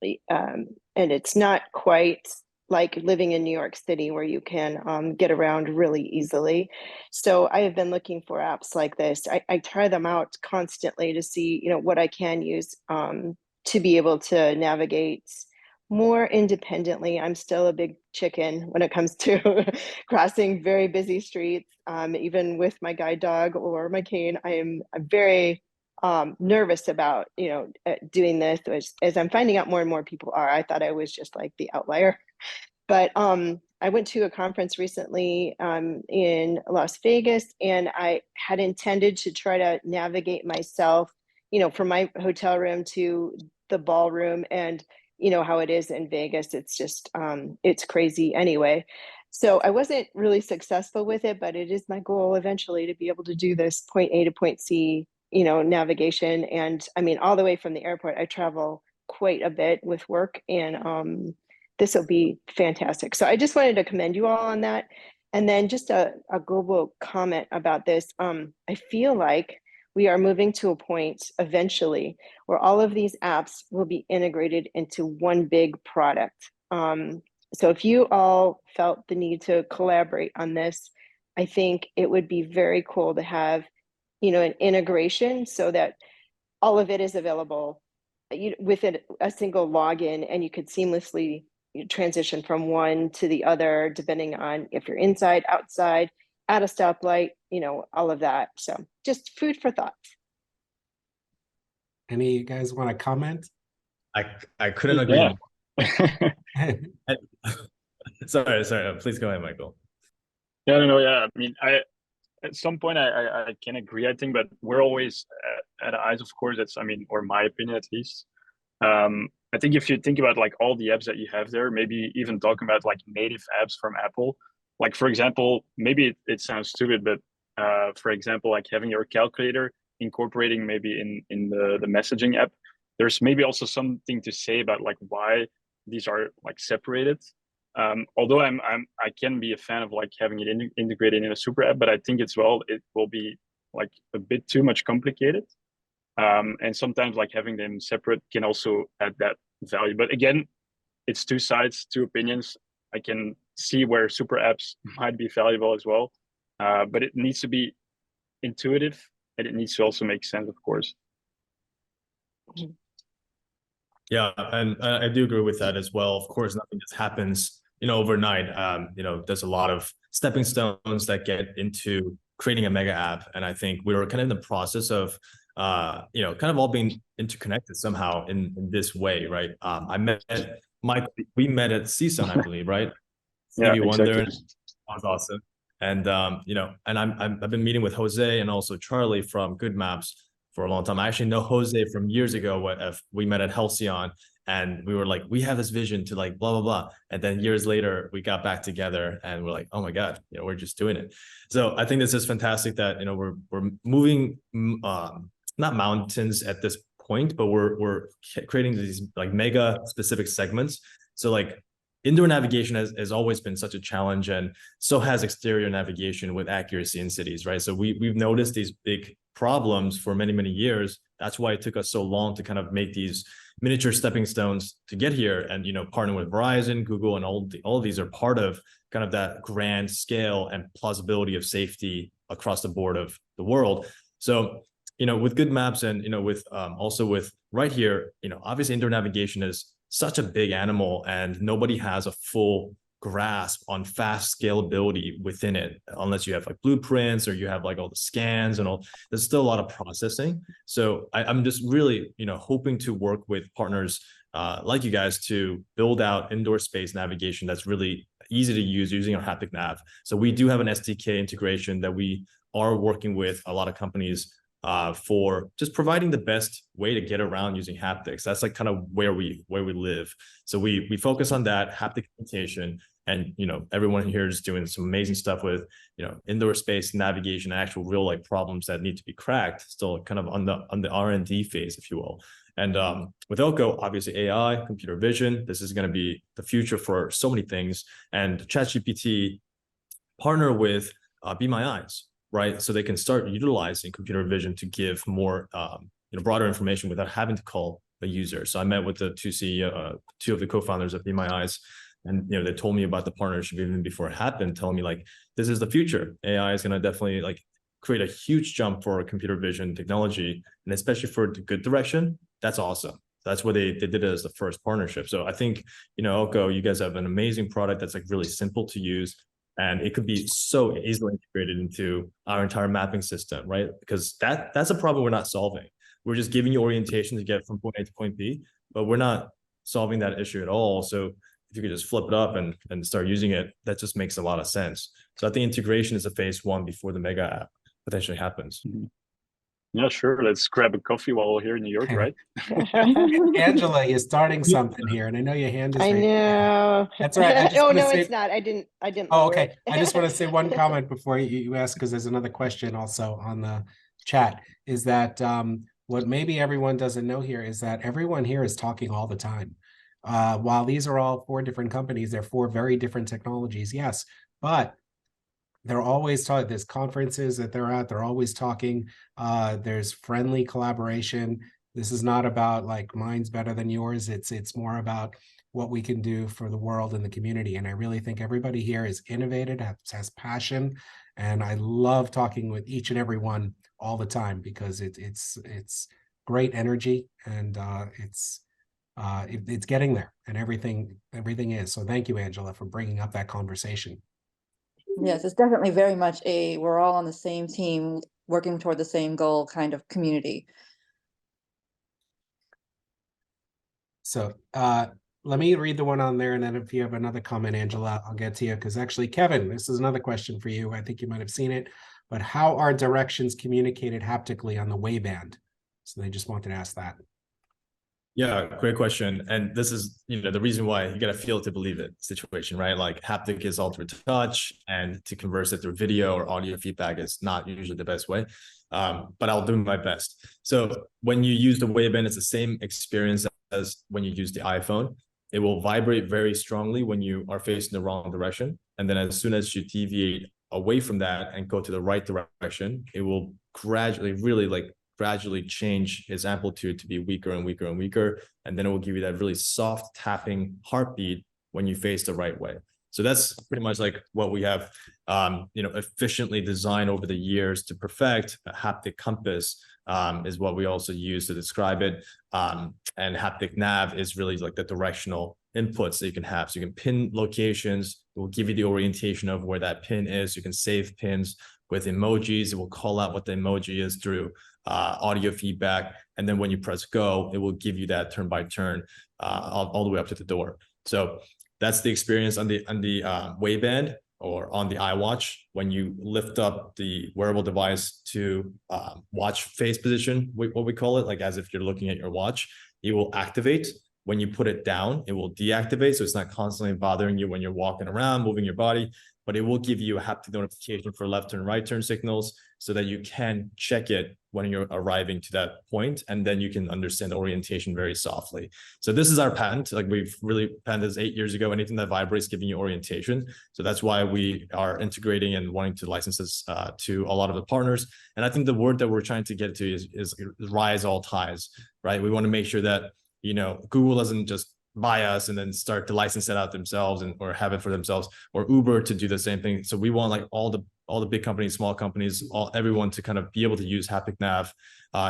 and it's not quite like living in New York City where you can get around really easily. So I have been looking for apps like this. I try them out constantly to see, what I can use to be able to navigate more independently. I'm still a big chicken when it comes to crossing very busy streets. Even with my guide dog or my cane, I'm very nervous about doing this, as I'm finding out more and more people are. I thought I was just like the outlier, but I went to a conference recently in Las Vegas, and I had intended to try to navigate myself, from my hotel room to the ballroom, and how it is in Vegas. It's just it's crazy anyway. So I wasn't really successful with it, but it is my goal eventually to be able to do this point A to point C, navigation. And I mean, all the way from the airport, I travel quite a bit with work, and this will be fantastic. So I just wanted to commend you all on that. And then just a global comment about this. I feel like we are moving to a point eventually where all of these apps will be integrated into one big product. So if you all felt the need to collaborate on this, I think it would be very cool to have, an integration so that all of it is available within a single login, and you could seamlessly transition from one to the other, depending on if you're inside, outside, at a stoplight, all of that. So just food for thought. Any of you guys want to comment? I couldn't agree more. Sorry. Please go ahead, Michael. Yeah, I mean, at some point I can agree, I think, but we're always at eyes, of course, or my opinion at least. I think if you think about like all the apps that you have there, maybe even talking about like native apps from Apple, like for example, maybe it sounds stupid, but for example, like having your calculator incorporating maybe in the messaging app, there's maybe also something to say about like why these are like separated. Although I can be a fan of like having it integrated in a super app, but I think it will be like a bit too much complicated. And sometimes like having them separate can also add that value. But again, it's two sides, two opinions. I can see where super apps might be valuable as well, but it needs to be intuitive and it needs to also make sense, of course. Yeah, and I do agree with that as well. Of course, nothing just happens, overnight. There's a lot of stepping stones that get into creating a mega app, and I think we were kind of in the process of, kind of all being interconnected somehow in this way, right? I met Mike. We met at CSUN, I believe, right? Yeah, Stevie exactly. Wonder. That was awesome. And and I've been meeting with Jose and also Charlie from GoodMaps for a long time. I actually know Jose from years ago. We met at Halcyon, and we were like, we have this vision to like blah blah blah. And then years later, we got back together, and we're like, oh my god, we're just doing it. So I think this is fantastic that we're moving not mountains at this point, but we're creating these like mega specific segments. So like indoor navigation has always been such a challenge, and so has exterior navigation with accuracy in cities, right? So we've noticed these big problems for many, many years. That's why it took us so long to kind of make these miniature stepping stones to get here, and partner with Verizon, Google, and all of these are part of kind of that grand scale and plausibility of safety across the board of the world. So with GoodMaps and with also with RightHear, obviously indoor navigation is such a big animal, and nobody has a full grasp on fast scalability within it, unless you have like blueprints or you have like all the scans and all. There's still a lot of processing. So I'm just really hoping to work with partners like you guys to build out indoor space navigation that's really easy to use using our HapticNav. So we do have an SDK integration that we are working with a lot of companies for just providing the best way to get around using haptics. That's like kind of where we live. So we focus on that haptic implementation, and everyone here is doing some amazing stuff with indoor space navigation, actual real life problems that need to be cracked, still kind of on the R&D phase, if you will. And with Elko, obviously AI, computer vision, this is going to be the future for so many things. And ChatGPT partner with Be My Eyes, right? So they can start utilizing computer vision to give more, broader information without having to call a user. So I met with the two of the co-founders of Be My Eyes, and they told me about the partnership even before it happened, telling me like, this is the future. AI is going to definitely like create a huge jump for computer vision technology, and especially for the good direction. That's awesome. That's where they did it as the first partnership. So I think, Elko, you guys have an amazing product that's like really simple to use. And it could be so easily integrated into our entire mapping system, right? Because that's a problem we're not solving. We're just giving you orientation to get from point A to point B, but we're not solving that issue at all. So if you could just flip it up and start using it, that just makes a lot of sense. So I think integration is a phase one before the mega app potentially happens. Mm-hmm. Yeah, sure. Let's grab a coffee while we're here in New York, right? Angela, you're starting something here, and I know your hand is. I know. That's right. Oh no, it's not. I didn't. Oh, okay. I just want to say one comment before you ask, because there's another question also on the chat. Is that what maybe everyone doesn't know here is that everyone here is talking all the time. While these are all 4 different companies, they're 4 very different technologies, yes, but they're always talking. There's conferences that they're at, they're always talking. There's friendly collaboration. This is not about like mine's better than yours. It's more about what we can do for the world and the community. And I really think everybody here is innovative, has passion. And I love talking with each and every one all the time because it's great energy, and it's getting there, and everything is. So thank you, Angela, for bringing up that conversation. Yes, it's definitely very much a we're all on the same team working toward the same goal kind of community. So let me read the one on there, and then if you have another comment, Angela, I'll get to you, because actually, Kevin, this is another question for you. I think you might have seen it, but how are directions communicated haptically on the Wayband? So they just wanted to ask that. Yeah, great question. And this is, the reason why you gotta feel it to believe it situation, right? Like haptic is all through touch, and to converse it through video or audio feedback is not usually the best way. But I'll do my best. So when you use the Wayband, it's the same experience as when you use the iPhone. It will vibrate very strongly when you are facing the wrong direction. And then as soon as you deviate away from that and go to the right direction, it will gradually, gradually change its amplitude to be weaker and weaker and weaker. And then it will give you that really soft tapping heartbeat when you face the right way. So that's pretty much like what we have, efficiently designed over the years to perfect. A haptic compass is what we also use to describe it. And haptic nav is really like the directional inputs that you can have. So you can pin locations. It will give you the orientation of where that pin is. You can save pins with emojis. It will call out what the emoji is through audio feedback. And then when you press go, it will give you that turn by turn all the way up to the door. So that's the experience on the Wayband or on the iWatch. When you lift up the wearable device to watch face position, what we call it, like as if you're looking at your watch, it will activate. When you put it down, it will deactivate. So it's not constantly bothering you when you're walking around, moving your body, but it will give you a haptic notification for left turn, right turn signals so that you can check it when you're arriving to that point, and then you can understand the orientation very softly. So this is our patent. Like we've really patented this 8 years ago. Anything that vibrates giving you orientation. So that's why we are integrating and wanting to license this to a lot of the partners. And I think the word that we're trying to get to is rise all ties, right? We want to make sure that, Google doesn't just buy us and then start to license it out themselves or have it for themselves, or Uber to do the same thing. So we want like all the big companies, small companies, everyone to kind of be able to use HapticNav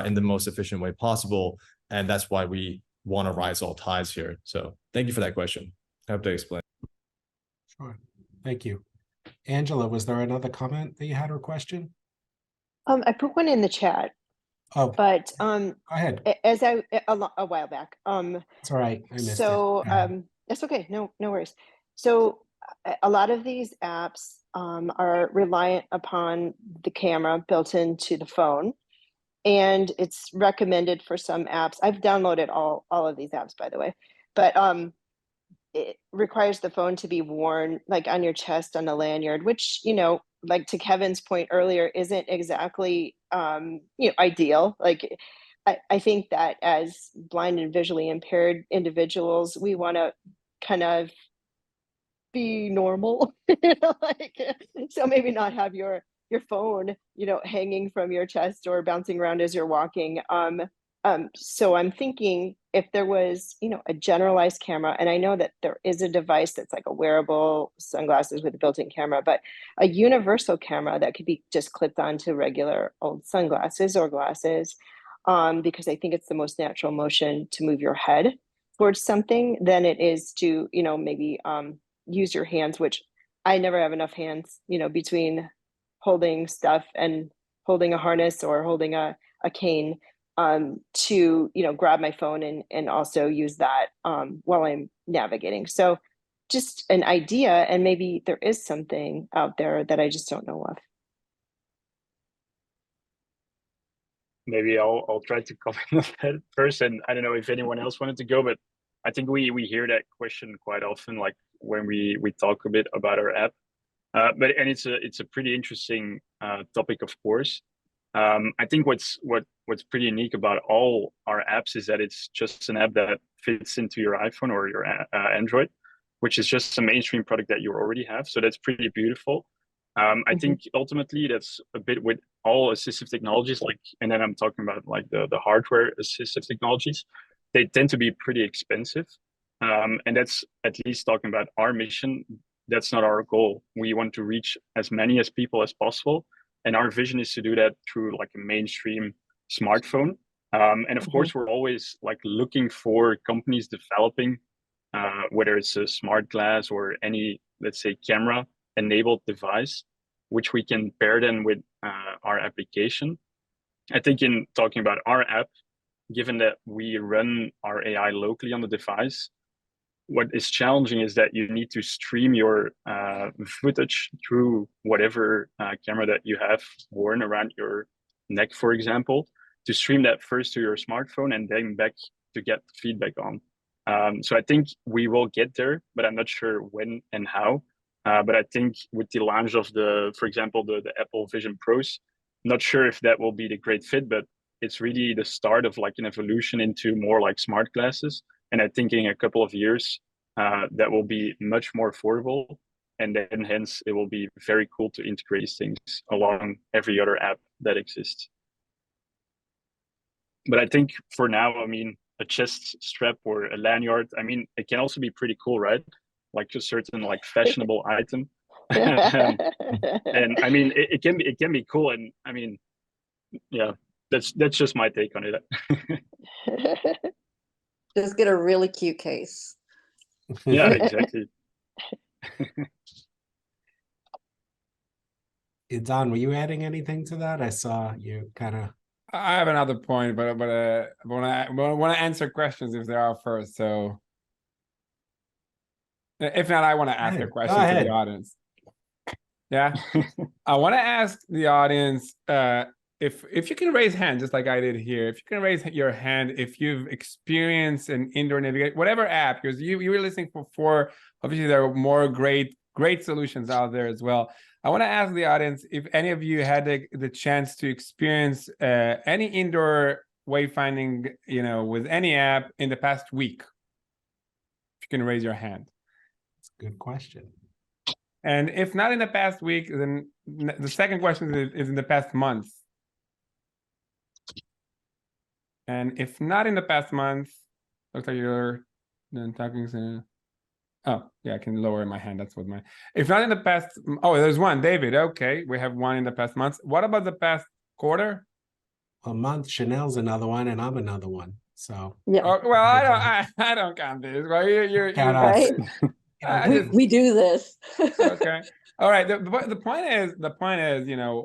in the most efficient way possible. And that's why we want to rise all ties here. So thank you for that question. I hope to explain. Sure. Thank you. Angela, was there another comment that you had or question? I put one in the chat. Oh, but go ahead. As a while back. It's all right. I missed so it. That's okay. No worries. So a lot of these apps are reliant upon the camera built into the phone, and it's recommended for some apps. I've downloaded all of these apps, by the way, but it requires the phone to be worn like on your chest on a lanyard, which, like to Kevin's point earlier, isn't exactly ideal. Like I think that as blind and visually impaired individuals, we want to kind of be normal, so maybe not have your phone, hanging from your chest or bouncing around as you're walking. So I'm thinking if there was, a generalized camera, and I know that there is a device that's like a wearable sunglasses with a built-in camera, but a universal camera that could be just clipped onto regular old sunglasses or glasses, because I think it's the most natural motion to move your head towards something than it is to, maybe use your hands, which I never have enough hands, between holding stuff and holding a harness or holding a cane, to grab my phone and also use that while I'm navigating. So just an idea, and maybe there is something out there that I just don't know of. Maybe I'll try to comment on that first, and I don't know if anyone else wanted to go, but I think we hear that question quite often, like when we talk a bit about our app. But it's a pretty interesting topic, of course. I think what's pretty unique about all our apps is that it's just an app that fits into your iPhone or your Android, which is just a mainstream product that you already have. So that's pretty beautiful. I think ultimately that's a bit with all assistive technologies, like, and then I'm talking about like the hardware assistive technologies, they tend to be pretty expensive. And that's at least talking about our mission. That's not our goal. We want to reach as many as people as possible. And our vision is to do that through like a mainstream smartphone. And of course, we're always like looking for companies developing, whether it's a smart glass or any, let's say, camera enabled device, which we can pair then with our application. I think in talking about our app, given that we run our AI locally on the device, what is challenging is that you need to stream your footage through whatever camera that you have worn around your neck, for example, to stream that first to your smartphone and then back to get feedback on. So I think we will get there, but I'm not sure when and how. But I think with the launch of for example, the Apple Vision Pros, not sure if that will be the great fit, but it's really the start of like an evolution into more like smart glasses. And I think in a couple of years, that will be much more affordable. And then hence it will be very cool to integrate these things along every other app that exists. But I think for now, I mean, a chest strap or a lanyard, I mean, it can also be pretty cool, right? Like a certain like fashionable item. And I mean, it can be cool. And I mean, yeah, that's just my take on it. Just get a really cute case. Yeah, exactly. Idan, were you adding anything to that? I saw you kind of. I have another point, but I want to answer questions if there are first. So if not, I want to ask a question to the audience. Yeah, I want to ask the audience if you can raise hand, just like I did here. If you can raise your hand, if you've experienced an indoor navigation, whatever app, because you were listening for. Obviously, there are more great solutions out there as well. I want to ask the audience if any of you had the chance to experience any indoor wayfinding, with any app in the past week. If you can raise your hand. That's a good question. And if not in the past week, then the second question is in the past month. And if not in the past month, looks like you're then talking. Oh, yeah, I can lower my hand. That's what my. If not in the past, oh, there's one, David. Okay, we have one in the past month. What about the past quarter? A month. Chanel's another one, and I'm another one. So yeah. Oh, well, I don't count this. Well, you're right. We do this. Okay. All right. The point is,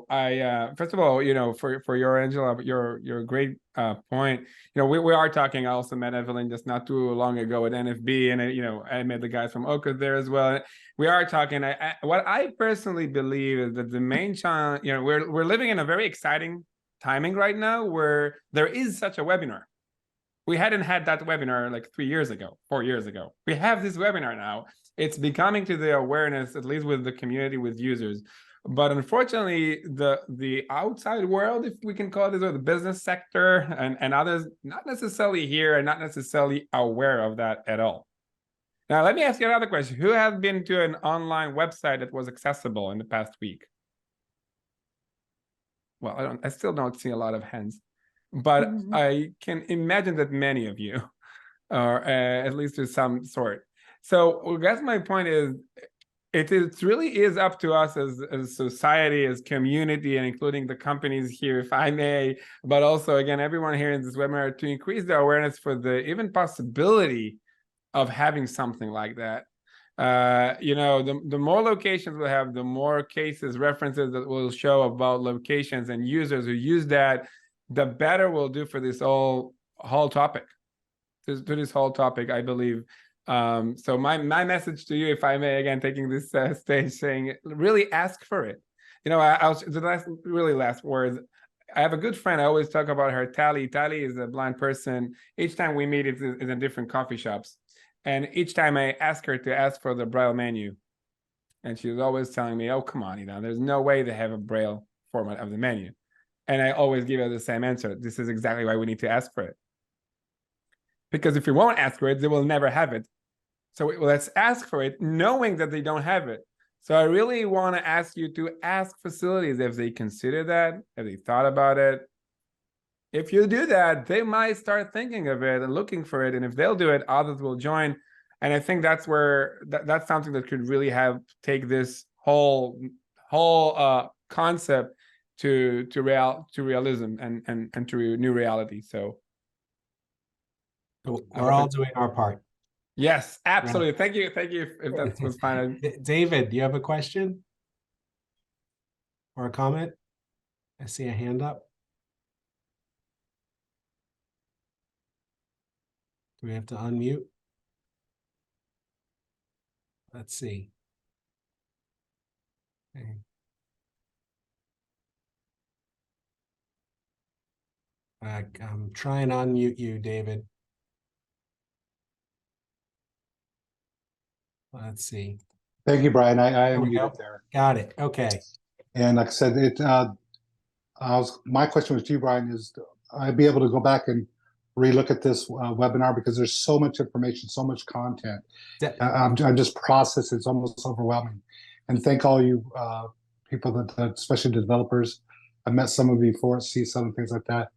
I first of all, for your Angela, your great point. We are talking. I also met Evelyn just not too long ago at NFB, and I met the guys from Oka there as well. We are talking. What I personally believe is that the main challenge, we're living in a very exciting timing right now where there is such a webinar. We hadn't had that webinar like 3 years ago, 4 years ago. We have this webinar now. It's becoming to the awareness, at least with the community, with users. But unfortunately, the outside world, if we can call it, or the business sector and others, not necessarily here and not necessarily aware of that at all. Now, let me ask you another question. Who has been to an online website that was accessible in the past week? Well, I still don't see a lot of hands, but I can imagine that many of you are at least to some sort. So I guess my point is, it really is up to us as society, as community, and including the companies here, if I may, but also, again, everyone here in this webinar, to increase the awareness for the even possibility of having something like that. The more locations we have, the more cases, references that will show about locations and users who use that, the better we'll do for this whole topic. To this whole topic, I believe. So my message to you, if I may, again, taking this stage, saying, really ask for it. The last words. I have a good friend. I always talk about her. Tally is a blind person. Each time we meet, it's in different coffee shops, and each time I ask her to ask for the Braille menu, and she's always telling me, "Oh, come on, there's no way they have a Braille format of the menu." And I always give it the same answer. This is exactly why we need to ask for it. Because if we won't ask for it, they will never have it. So let's ask for it, knowing that they don't have it. So I really want to ask you to ask facilities if they consider that, if they thought about it. If you do that, they might start thinking of it and looking for it. And if they'll do it, others will join. And I think that's where that's something that could really take this whole concept to realism and to new reality. So we're all doing our part. Yes, absolutely. Thank you. If that was fine. David, do you have a question or a comment? I see a hand up. Do we have to unmute? Let's see. Okay. I'm trying to unmute you, David. Let's see. Thank you, Brian. I There we go. unmuted there. Got it. Okay. And like I said, my question was to you, Brian, is I'd be able to go back and relook at this webinar because there's so much information, so much content. I'm just processing. It's almost overwhelming. And thank all you people that especially the developers. I met some of you before, see some things like that,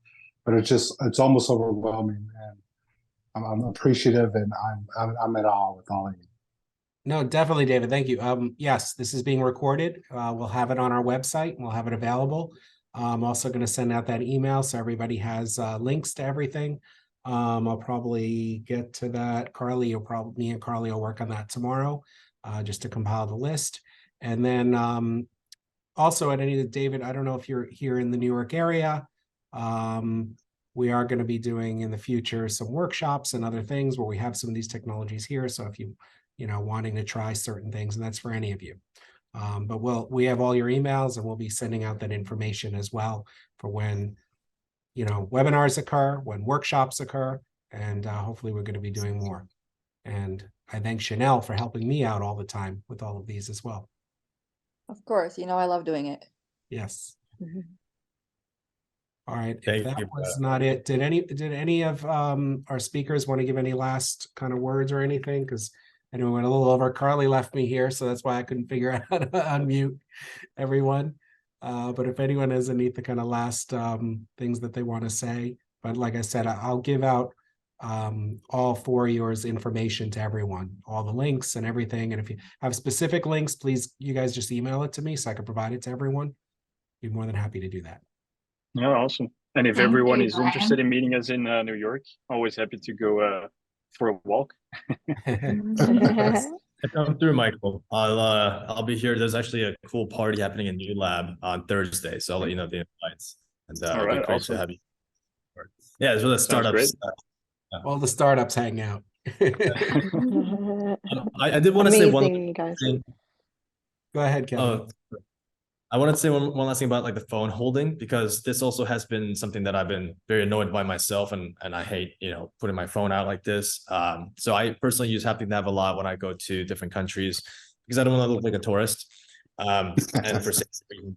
but it's almost overwhelming. And I'm appreciative, and I'm at awe with all of you. No, definitely, David. Thank you. Yes, this is being recorded. We'll have it on our website. We'll have it available. I'm also going to send out that email so everybody has links to everything. I'll probably get to that. Me and Carly will work on that tomorrow, just to compile the list. And then also, David, I don't know if you're here in the New York area. We are going to be doing in the future some workshops and other things where we have some of these technologies here. So if you wanting to try certain things, and that's for any of you. But we have all your emails, and we'll be sending out that information as well for when, webinars occur, when workshops occur, and hopefully we're going to be doing more. And I thank Chanel for helping me out all the time with all of these as well. Of course, I love doing it. Yes. All right. Thank If that you, was not it, did any of our speakers want to give any last kind of words or anything? Because I know we went a little over. Carly left me here, so that's why I couldn't figure out how to unmute everyone. But if anyone has any kind of last things that they want to say, but like I said, I'll give out all for yours information to everyone, all the links and everything. And if you have specific links, please, you guys just email it to me so I can provide it to everyone. Be more than happy to do that. Yeah, awesome. And if Thank everyone you, is Brian. interested in meeting us in New York, always happy to go for a walk. Come through, Michael. I'll be here. There's actually a cool party happening in New Lab on Thursday, so I'll let you know the invites. And All it'll right, be great awesome. to have you. Yeah, it's really startups. All the startups hang out. I did want to say one Amazing, guys. thing. Go ahead, Kevin. I wanted to say one last thing about the phone holding, because this also has been something that I've been very annoyed by myself, and I hate putting my phone out like this. So I personally use HapticNav a lot when I go to different countries because I don't want to look like a tourist. And for safety,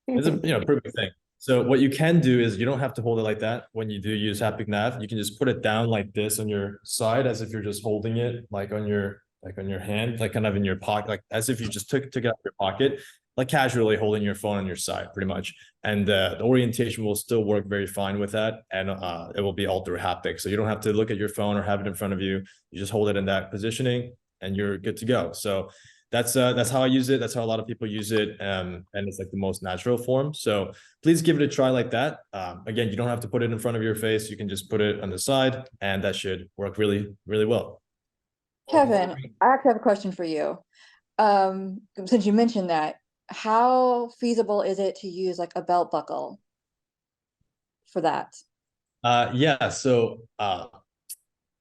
it's a perfect thing. So what you can do is you don't have to hold it like that when you do use HapticNav. You can just put it down like this on your side, as if you're just holding it on your hand, kind of in your pocket, like as if you just took it out of your pocket. Like casually holding your phone on your side, pretty much. And the orientation will still work very fine with that. And it will be all through haptic. So you don't have to look at your phone or have it in front of you. You just hold it in that positioning and you're good to go. So that's how I use it. That's how a lot of people use it. And it's the most natural form. So please give it a try like that. Again, you don't have to put it in front of your face. You can just put it on the side, and that should work really, really well. Kevin, I actually have a question for you. Since you mentioned that, how feasible is it to use a belt buckle for that? Yeah, so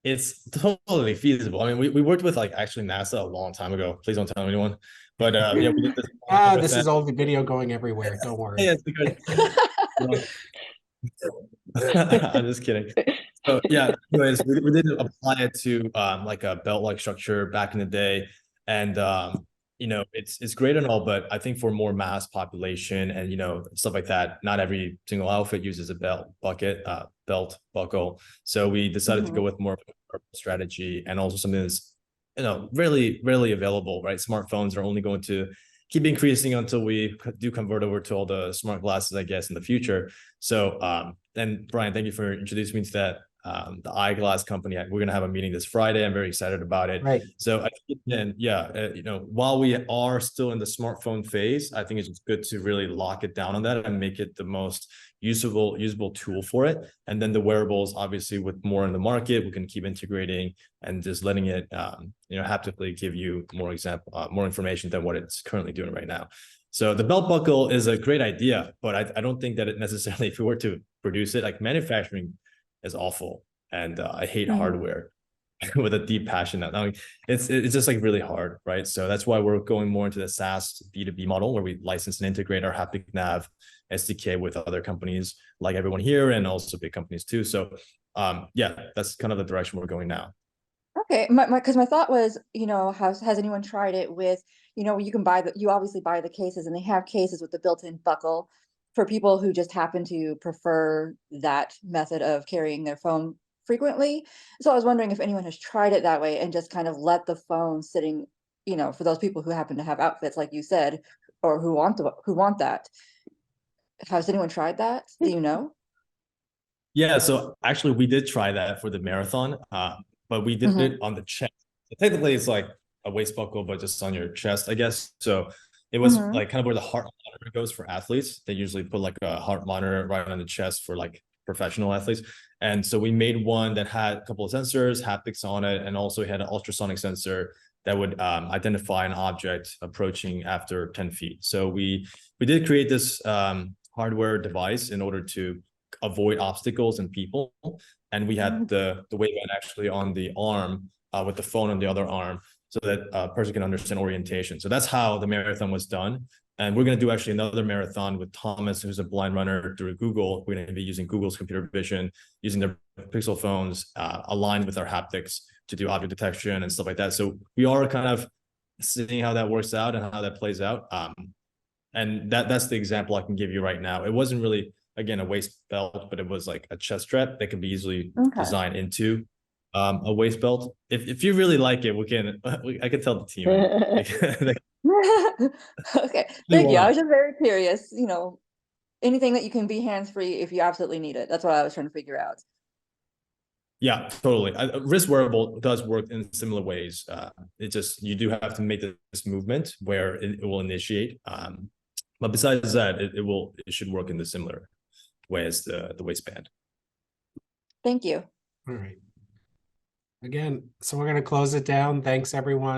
it's totally feasible. I mean, we worked with actually NASA a long time ago. Please don't tell anyone. But yeah, we did this. This is all the video going everywhere. Don't worry. Yeah, it's because I'm just kidding. So yeah, anyways, we did apply it to a belt-like structure back in the day, and it's great and all, but I think for more mass population and stuff like that, not every single outfit uses a belt buckle. So we decided to go with more of a strategy, and also something that's rarely available, right? Smartphones are only going to keep increasing until we do convert over to all the smart glasses, I guess, in the future. So then Brian, thank you for introducing me to that. The eyeglass company. We're going to have a meeting this Friday. I'm very excited about it. Right. So I think, and while we are still in the smartphone phase, I think it's just good to really lock it down on that and make it the most usable tool for it. And then the wearables, obviously, with more in the market, we can keep integrating and just letting it, haptically give you more information than what it's currently doing right now. So the belt buckle is a great idea, but I don't think that it necessarily, if we were to produce it, like manufacturing is awful, and I hate hardware with a deep passion. It's just like really hard, right? So that's why we're going more into the SaaS B2B model, where we license and integrate our HapticNav SDK with other companies like everyone here, and also big companies too. So that's kind of the direction we're going now. Okay, because my thought was, has anyone tried it with, you can you obviously buy the cases, and they have cases with the built-in buckle for people who just happen to prefer that method of carrying their phone frequently. So I was wondering if anyone has tried it that way and just kind of let the phone sitting, for those people who happen to have outfits like you said, or who want that. Has anyone tried that? Do you know? Yeah, so actually we did try that for the marathon, but we did it on the chest. So technically it's like a waist buckle, but just on your chest, I guess. So it was like kind of where the heart monitor goes for athletes. They usually put like a heart monitor right on the chest for like professional athletes. And so we made one that had a couple of sensors, haptics on it, and also had an ultrasonic sensor that would identify an object approaching after 10 feet. So we did create this hardware device in order to avoid obstacles and people. And we had the wayband actually on the arm with the phone on the other arm, so that a person can understand orientation. So that's how the marathon was done. And we're going to do actually another marathon with Thomas, who's a blind runner, through Google. We're going to be using Google's computer vision, using their Pixel phones aligned with our haptics to do object detection and stuff like that. So we are kind of seeing how that works out and how that plays out. And that's the example I can give you right now. It wasn't really, again, a waist belt, but it was like a chest strap that can be easily designed into a waist belt. If you really like it, I can tell the team. Okay, thank you. I was just very curious, anything that you can be hands-free if you absolutely need it. That's what I was trying to figure out. Yeah, totally. Wrist wearable does work in similar ways. It just, you do have to make this movement where it will initiate. But besides that, it should work in the similar way as the waistband. Thank you. All right. Again, so we're going to close it down. Thanks, everyone.